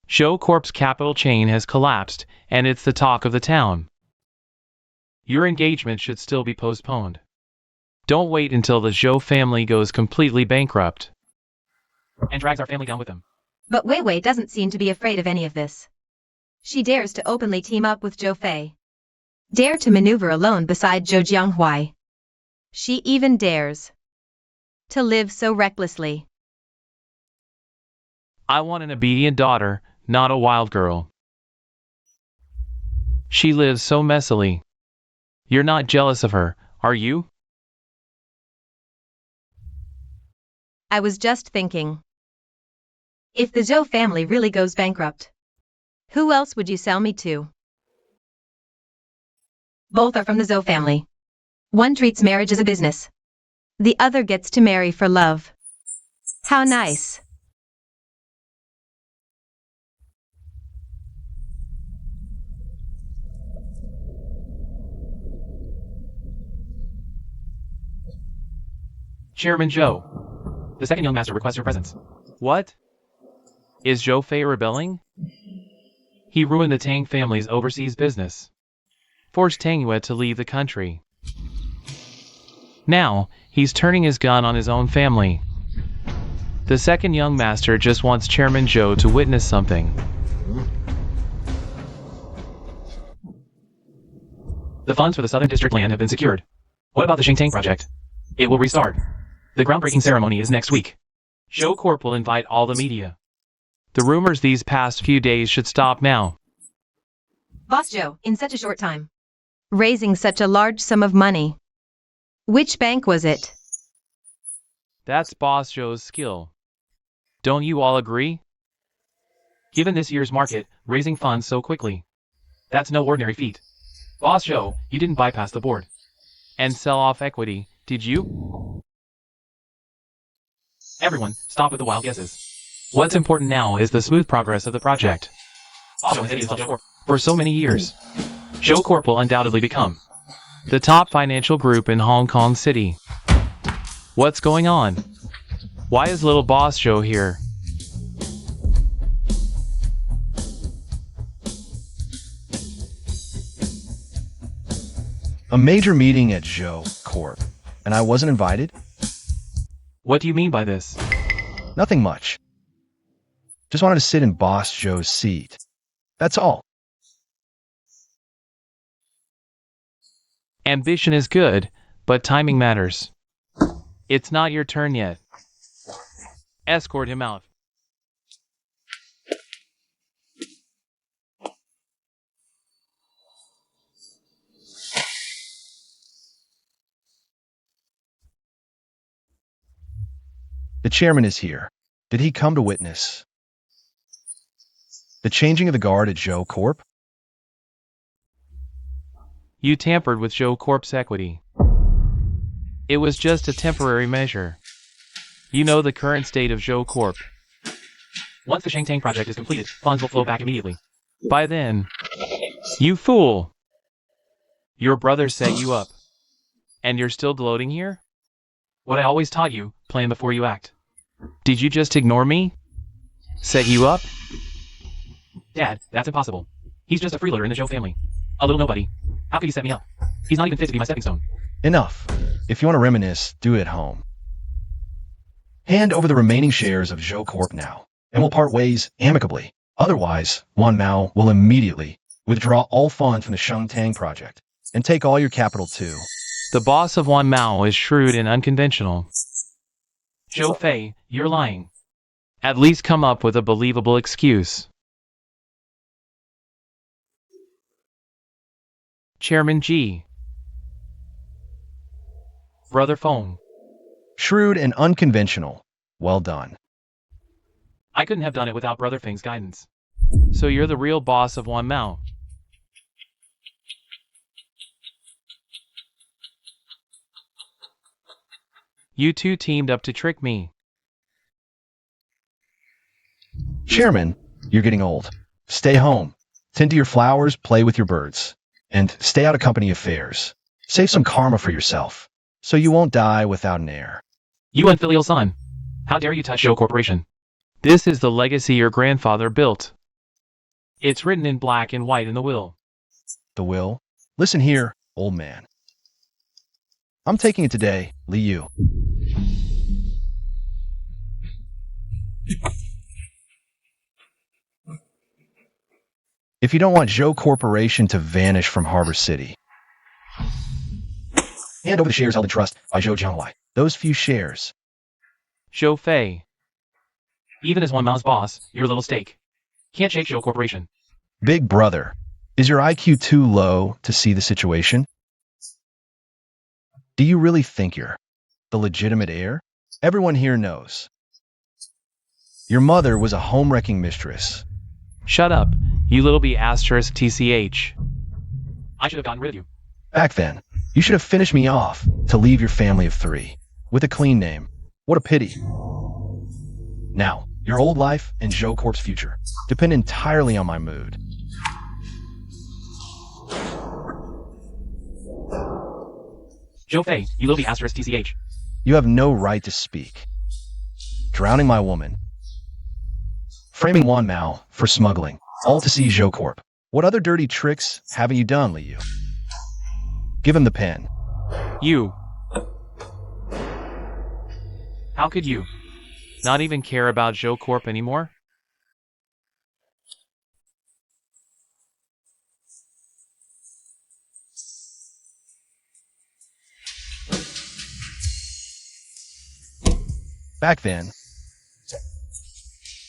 Show Corp's capital chain has collapsed, and it's the talk of the town. Your engagement should still be postponed. Don't wait until the Zhou family goes completely bankrupt and drags our family down with them. But Wei Wei doesn't seem to be afraid of any of this. She dares to openly team up with Zhou Fei. Dare to maneuver alone beside Zhou Jianghuai. She even dares to live so recklessly. I want an obedient daughter, not a wild girl. She lives so messily. You're not jealous of her, are you? I was just thinking. If the Zhou family really goes bankrupt, who else would you sell me to? Both are from the Zhou family. One treats marriage as a business. The other gets to marry for love. How nice. Chairman Zhou. The second young master requests your presence. What? Is Zhou Fei rebelling? He ruined the Tang family's overseas business. Forced Tang Yue to leave the country. Now, he's turning his gun on his own family. The second young master just wants Chairman Zhou to witness something. The funds for the Southern District land have been secured. What about the Xingtang project? It will restart. The groundbreaking ceremony is next week. Zhou Corp will invite all the media. The rumors these past few days should stop now. Boss Zhou, in such a short time, raising such a large sum of money. Which bank was it? That's Boss Zhou's skill. Don't you all agree? Given this year's market, raising funds so quickly, that's no ordinary feat. Boss Zhou, you didn't bypass the board and sell off equity, did you? Everyone, stop with the wild guesses. What's important now is the smooth progress of the project. Boss Zhou has hated Zhou Corp for so many years. Zhou Corp will undoubtedly become the top financial group in Hong Kong City. What's going on? Why is little Boss Zhou here? A major meeting at Zhou Corp, and I wasn't invited? What do you mean by this? Nothing much. Just wanted to sit in Boss Zhou's seat. That's all. Ambition is good, but timing matters. It's not your turn yet. Escort him out. The chairman is here. Did he come to witness the changing of the guard at Joe Corp? You tampered with Joe Corp's equity. It was just a temporary measure. You know the current state of Joe Corp. Once the Shangtang project is completed, funds will flow back immediately. By then, you fool! Your brother set you up. And you're still gloating here? What I always taught you, plan before you act. Did you just ignore me? Set you up? Dad, that's impossible. He's just a freeloader in the Joe family. A little nobody. How could he set me up? He's not even fit to be my stepping stone. Enough. If you want to reminisce, do it at home. Hand over the remaining shares of Joe Corp now, and we'll part ways amicably. Otherwise, Wan Mao will immediately withdraw all funds from the Shangtang project and take all your capital too. The boss of Wan Mao is shrewd and unconventional. Zhou Fei, you're lying. At least come up with a believable excuse. Chairman G. Brother Feng. Shrewd and unconventional. Well done. I couldn't have done it without Brother Feng's guidance. So you're the real boss of Wan Mao. You two teamed up to trick me. Chairman, you're getting old. Stay home. Tend to your flowers, play with your birds, and stay out of company affairs. Save some karma for yourself, so you won't die without an heir. You unfilial son. How dare you touch Joe Corporation? This is the legacy your grandfather built. It's written in black and white in the will. The will? Listen here, old man. I'm taking it today, Li Yu. If you don't want Joe Corporation to vanish from Harbor City, hand over the shares held in trust by Zhou Jianhuai. Those few shares. Zhou Fei. Even as Wan Mao's boss, you're a little stake. Can't shake Joe Corporation. Big brother, is your IQ too low to see the situation? Do you really think you're the legitimate heir? Everyone here knows. Your mother was a home-wrecking mistress. Shut up, you little b asterisk TCH. I should have gotten rid of you. Back then, you should have finished me off to leave your family of 3 with a clean name. What a pity. Now, your old life and Joe Corp's future depend entirely on my mood. Zhou Fei, you little b asterisk TCH. You have no right to speak. Drowning my woman. Framing Wan Mao for smuggling, all to see Joe Corp. What other dirty tricks haven't you done, Li Yu? Give him the pen. You. How could you not even care about Joe Corp anymore? Back then,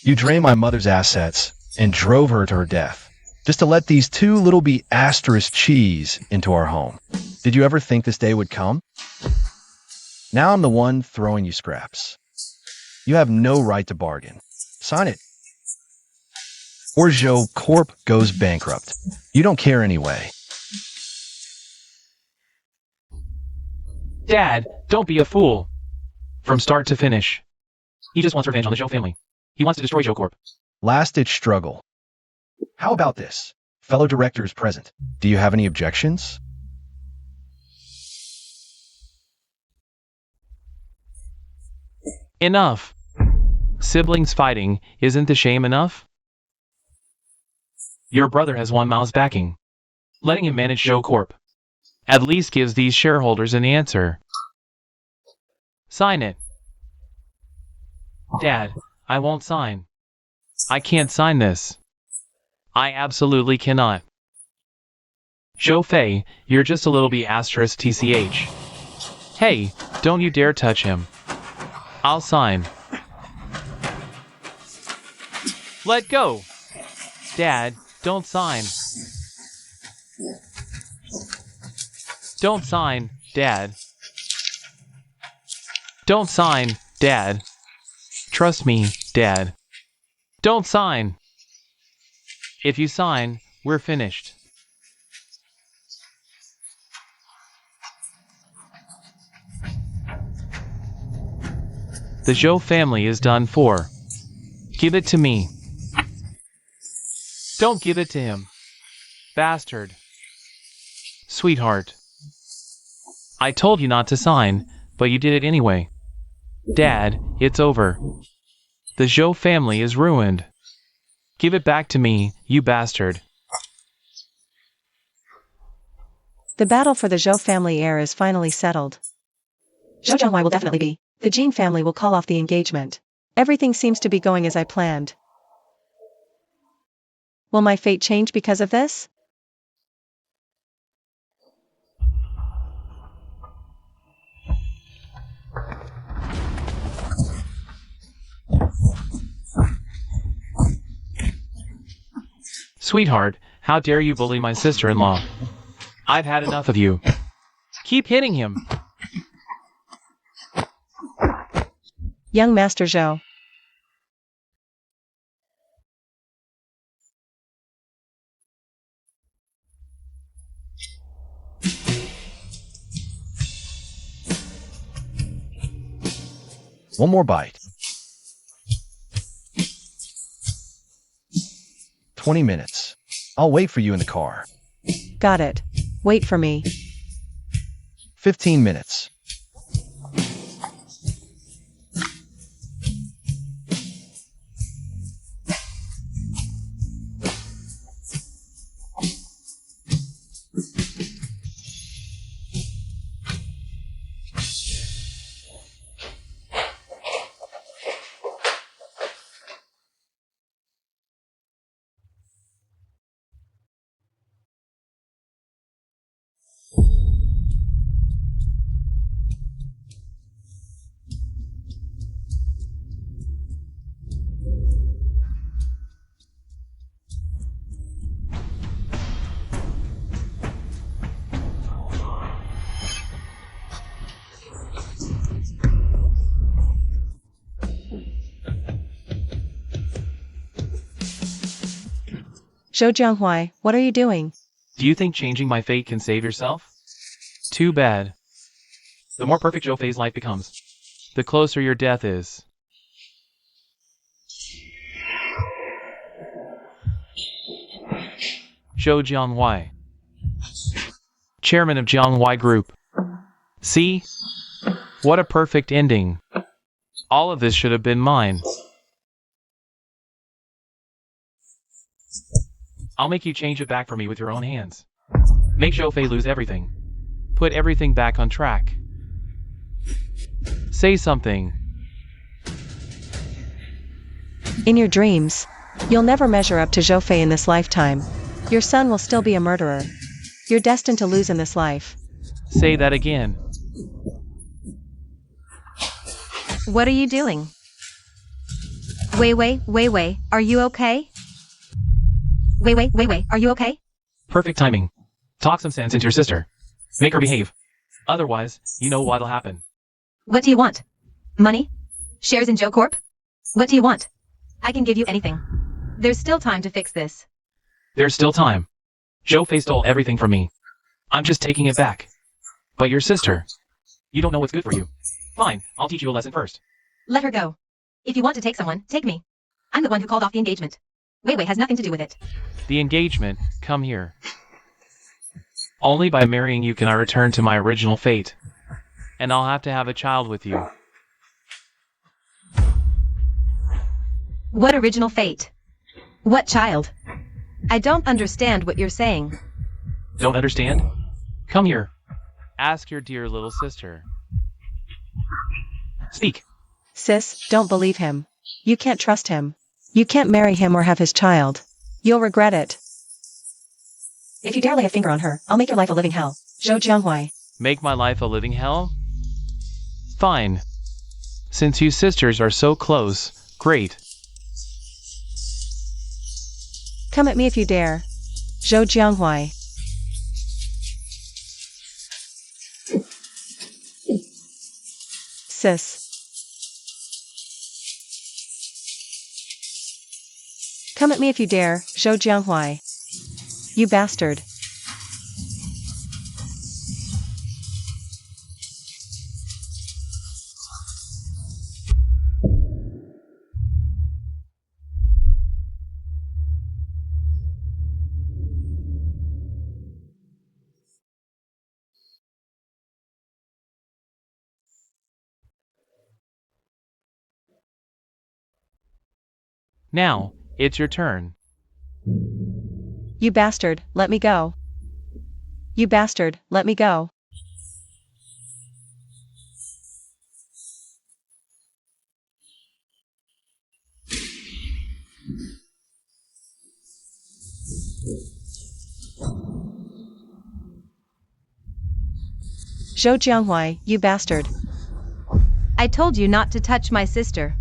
you drained my mother's assets and drove her to her death, just to let these 2 little b asterisk cheese into our home. Did you ever think this day would come? Now I'm the one throwing you scraps. You have no right to bargain. Sign it. Or Joe Corp goes bankrupt. You don't care anyway. Dad, don't be a fool. From start to finish. He just wants revenge on the Zhou family. He wants to destroy Joe Corp. Last-ditch struggle. How about this? Fellow directors present. Do you have any objections? Enough. Siblings fighting, isn't the shame enough? Your brother has Wan Mao's backing. Letting him manage Joe Corp at least gives these shareholders an answer. Sign it. Dad, I won't sign. I can't sign this. I absolutely cannot. Zhou Fei, you're just a little b asterisk TCH. Hey, don't you dare touch him. I'll sign. Let go. Dad, don't sign. Don't sign, Dad. Don't sign, Dad. Trust me, Dad. Don't sign. If you sign, we're finished. The Zhou family is done for. Give it to me. Don't give it to him. Bastard. Sweetheart. I told you not to sign, but you did it anyway. Dad, it's over. The Zhou family is ruined. Give it back to me, you bastard. The battle for the Zhou family heir is finally settled. Zhou Jianghua will definitely be. The Jin family will call off the engagement. Everything seems to be going as I planned. Will my fate change because of this? Sweetheart, how dare you bully my sister-in-law? I've had enough of you. Keep hitting him. Young Master Zhou. One more bite. 20 minutes. I'll wait for you in the car. Got it. Wait for me. 15 minutes. Zhou Jianghua, what are you doing? Do you think changing my fate can save yourself? Too bad. The more perfect Zhou Fei's life becomes, the closer your death is. Zhou Jianghua, chairman of Jianghua Group. See? What a perfect ending. All of this should have been mine. I'll make you change it back for me with your own hands. Make Zhou Fei lose everything. Put everything back on track. Say something. In your dreams, you'll never measure up to Zhou Fei in this lifetime. Your son will still be a murderer. You're destined to lose in this life. Say that again. What are you doing? Wei, are you okay? Wei, are you okay? Perfect timing. Talk some sense into your sister. Make her behave. Otherwise, you know what'll happen. What do you want? Money? Shares in Joe Corp? What do you want? I can give you anything. There's still time to fix this. There's still time. Zhou Fei stole everything from me. I'm just taking it back. But your sister, you don't know what's good for you. Fine, I'll teach you a lesson first. Let her go. If you want to take someone, take me. I'm the one who called off the engagement. Wei has nothing to do with it. The engagement, come here. Only by marrying you can I return to my original fate. And I'll have to have a child with you. What original fate? What child? I don't understand what you're saying. Don't understand? Come here. Ask your dear little sister. Speak. Sis, don't believe him. You can't trust him. You can't marry him or have his child. You'll regret it. If you dare lay a finger on her, I'll make your life a living hell. Zhou Jianghua. Make my life a living hell? Fine. Since you sisters are so close, great. Come at me if you dare. Zhou Jianghua. Sis. Come at me if you dare, Zhou Jianghuai. You bastard. Now, it's your turn. You bastard, let me go. You bastard, let me go. Zhou Jianghuai, you bastard. I told you not to touch my sister.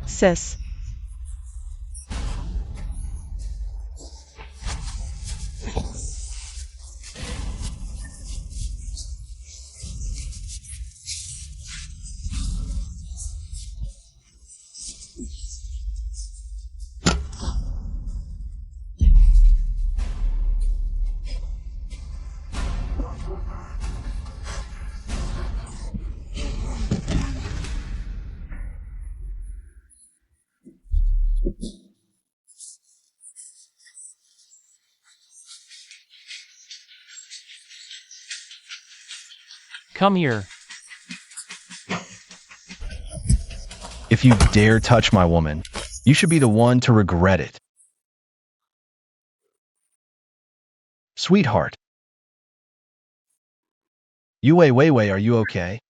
Sis. Come here. If you dare touch my woman, you should be the one to regret it. Sweetheart. Yue Weiwei, are you okay?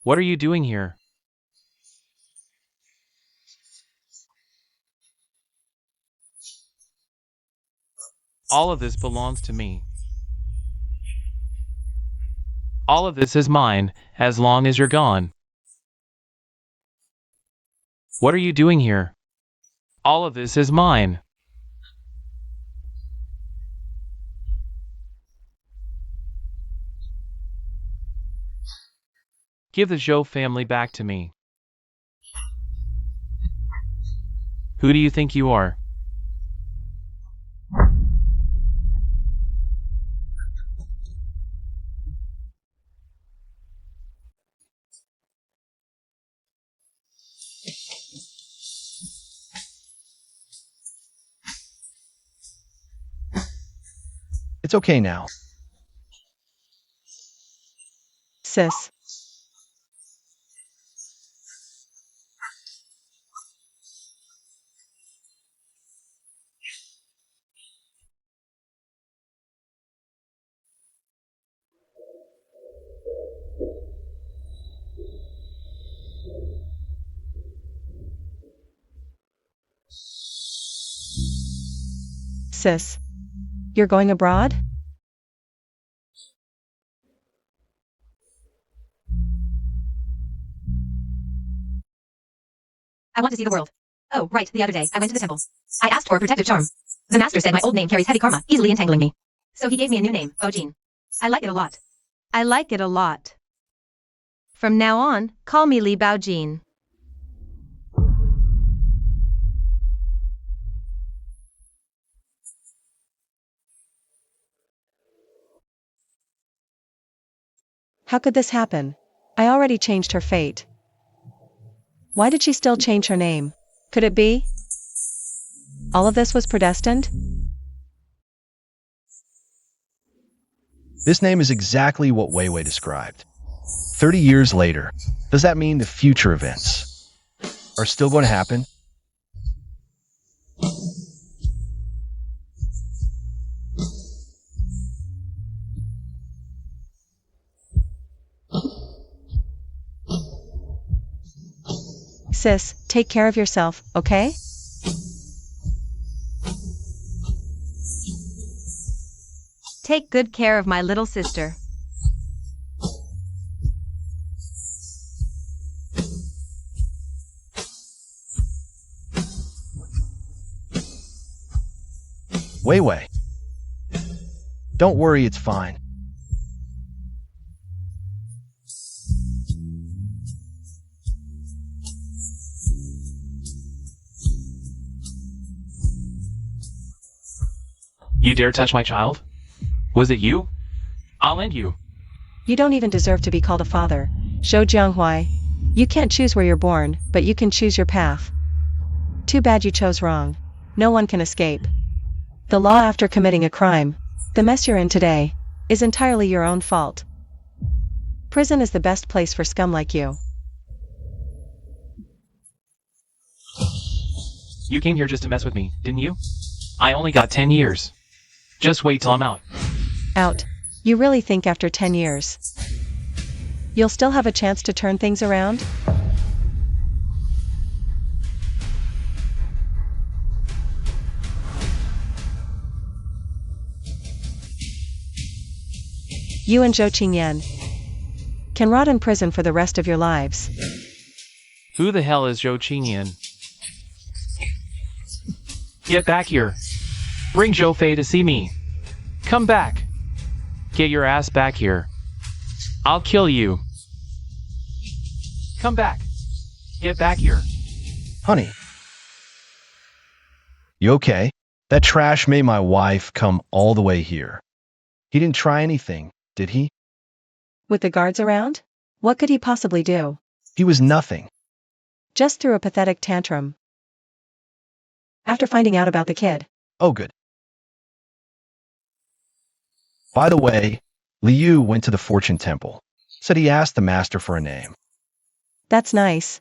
What are you doing here? All of this belongs to me. All of this is mine, as long as you're gone. What are you doing here? All of this is mine. Give the Zhou family back to me. Who do you think you are? It's okay now. Sis. Sis. You're going abroad? I want to see the world. Oh, right, the other day, I went to the temple. I asked for a protective charm. The master said my old name carries heavy karma, easily entangling me. So he gave me a new name, Bojin. I like it a lot. I like it a lot. From now on, call me Li Baojin. How could this happen? I already changed her fate. Why did she still change her name? Could it be? All of this was predestined? This name is exactly what Weiwei described. 30 years later, does that mean the future events are still going to happen? Sis, take care of yourself, okay? Take good care of my little sister. Wei. Don't worry, it's fine. You dare touch my child? Was it you? I'll end you. You don't even deserve to be called a father. Zhou Jianghuai. You can't choose where you're born, but you can choose your path. Too bad you chose wrong. No one can escape. The law after committing a crime, the mess you're in today, is entirely your own fault. Prison is the best place for scum like you. You came here just to mess with me, didn't you? I only got 10 years. Just wait till I'm out. Out. You really think after 10 years, you'll still have a chance to turn things around? You and Zhou Qingyan can rot in prison for the rest of your lives. Who the hell is Zhou Qingyan? Get back here. Bring Zhou Fei to see me. Come back. Get your ass back here. I'll kill you. Come back. Get back here. Honey. You okay? That trash made my wife come all the way here. He didn't try anything, did he? With the guards around? What could he possibly do? He was nothing. Just threw a pathetic tantrum. After finding out about the kid. Oh, good. By the way, Liu went to the fortune temple. Said he asked the master for a name. That's nice.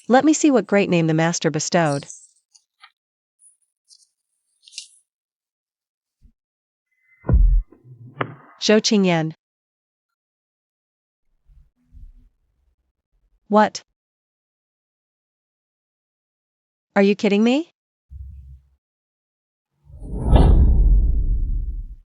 Let me see what great name the master bestowed. Zhou Qingyan. What? Are you kidding me?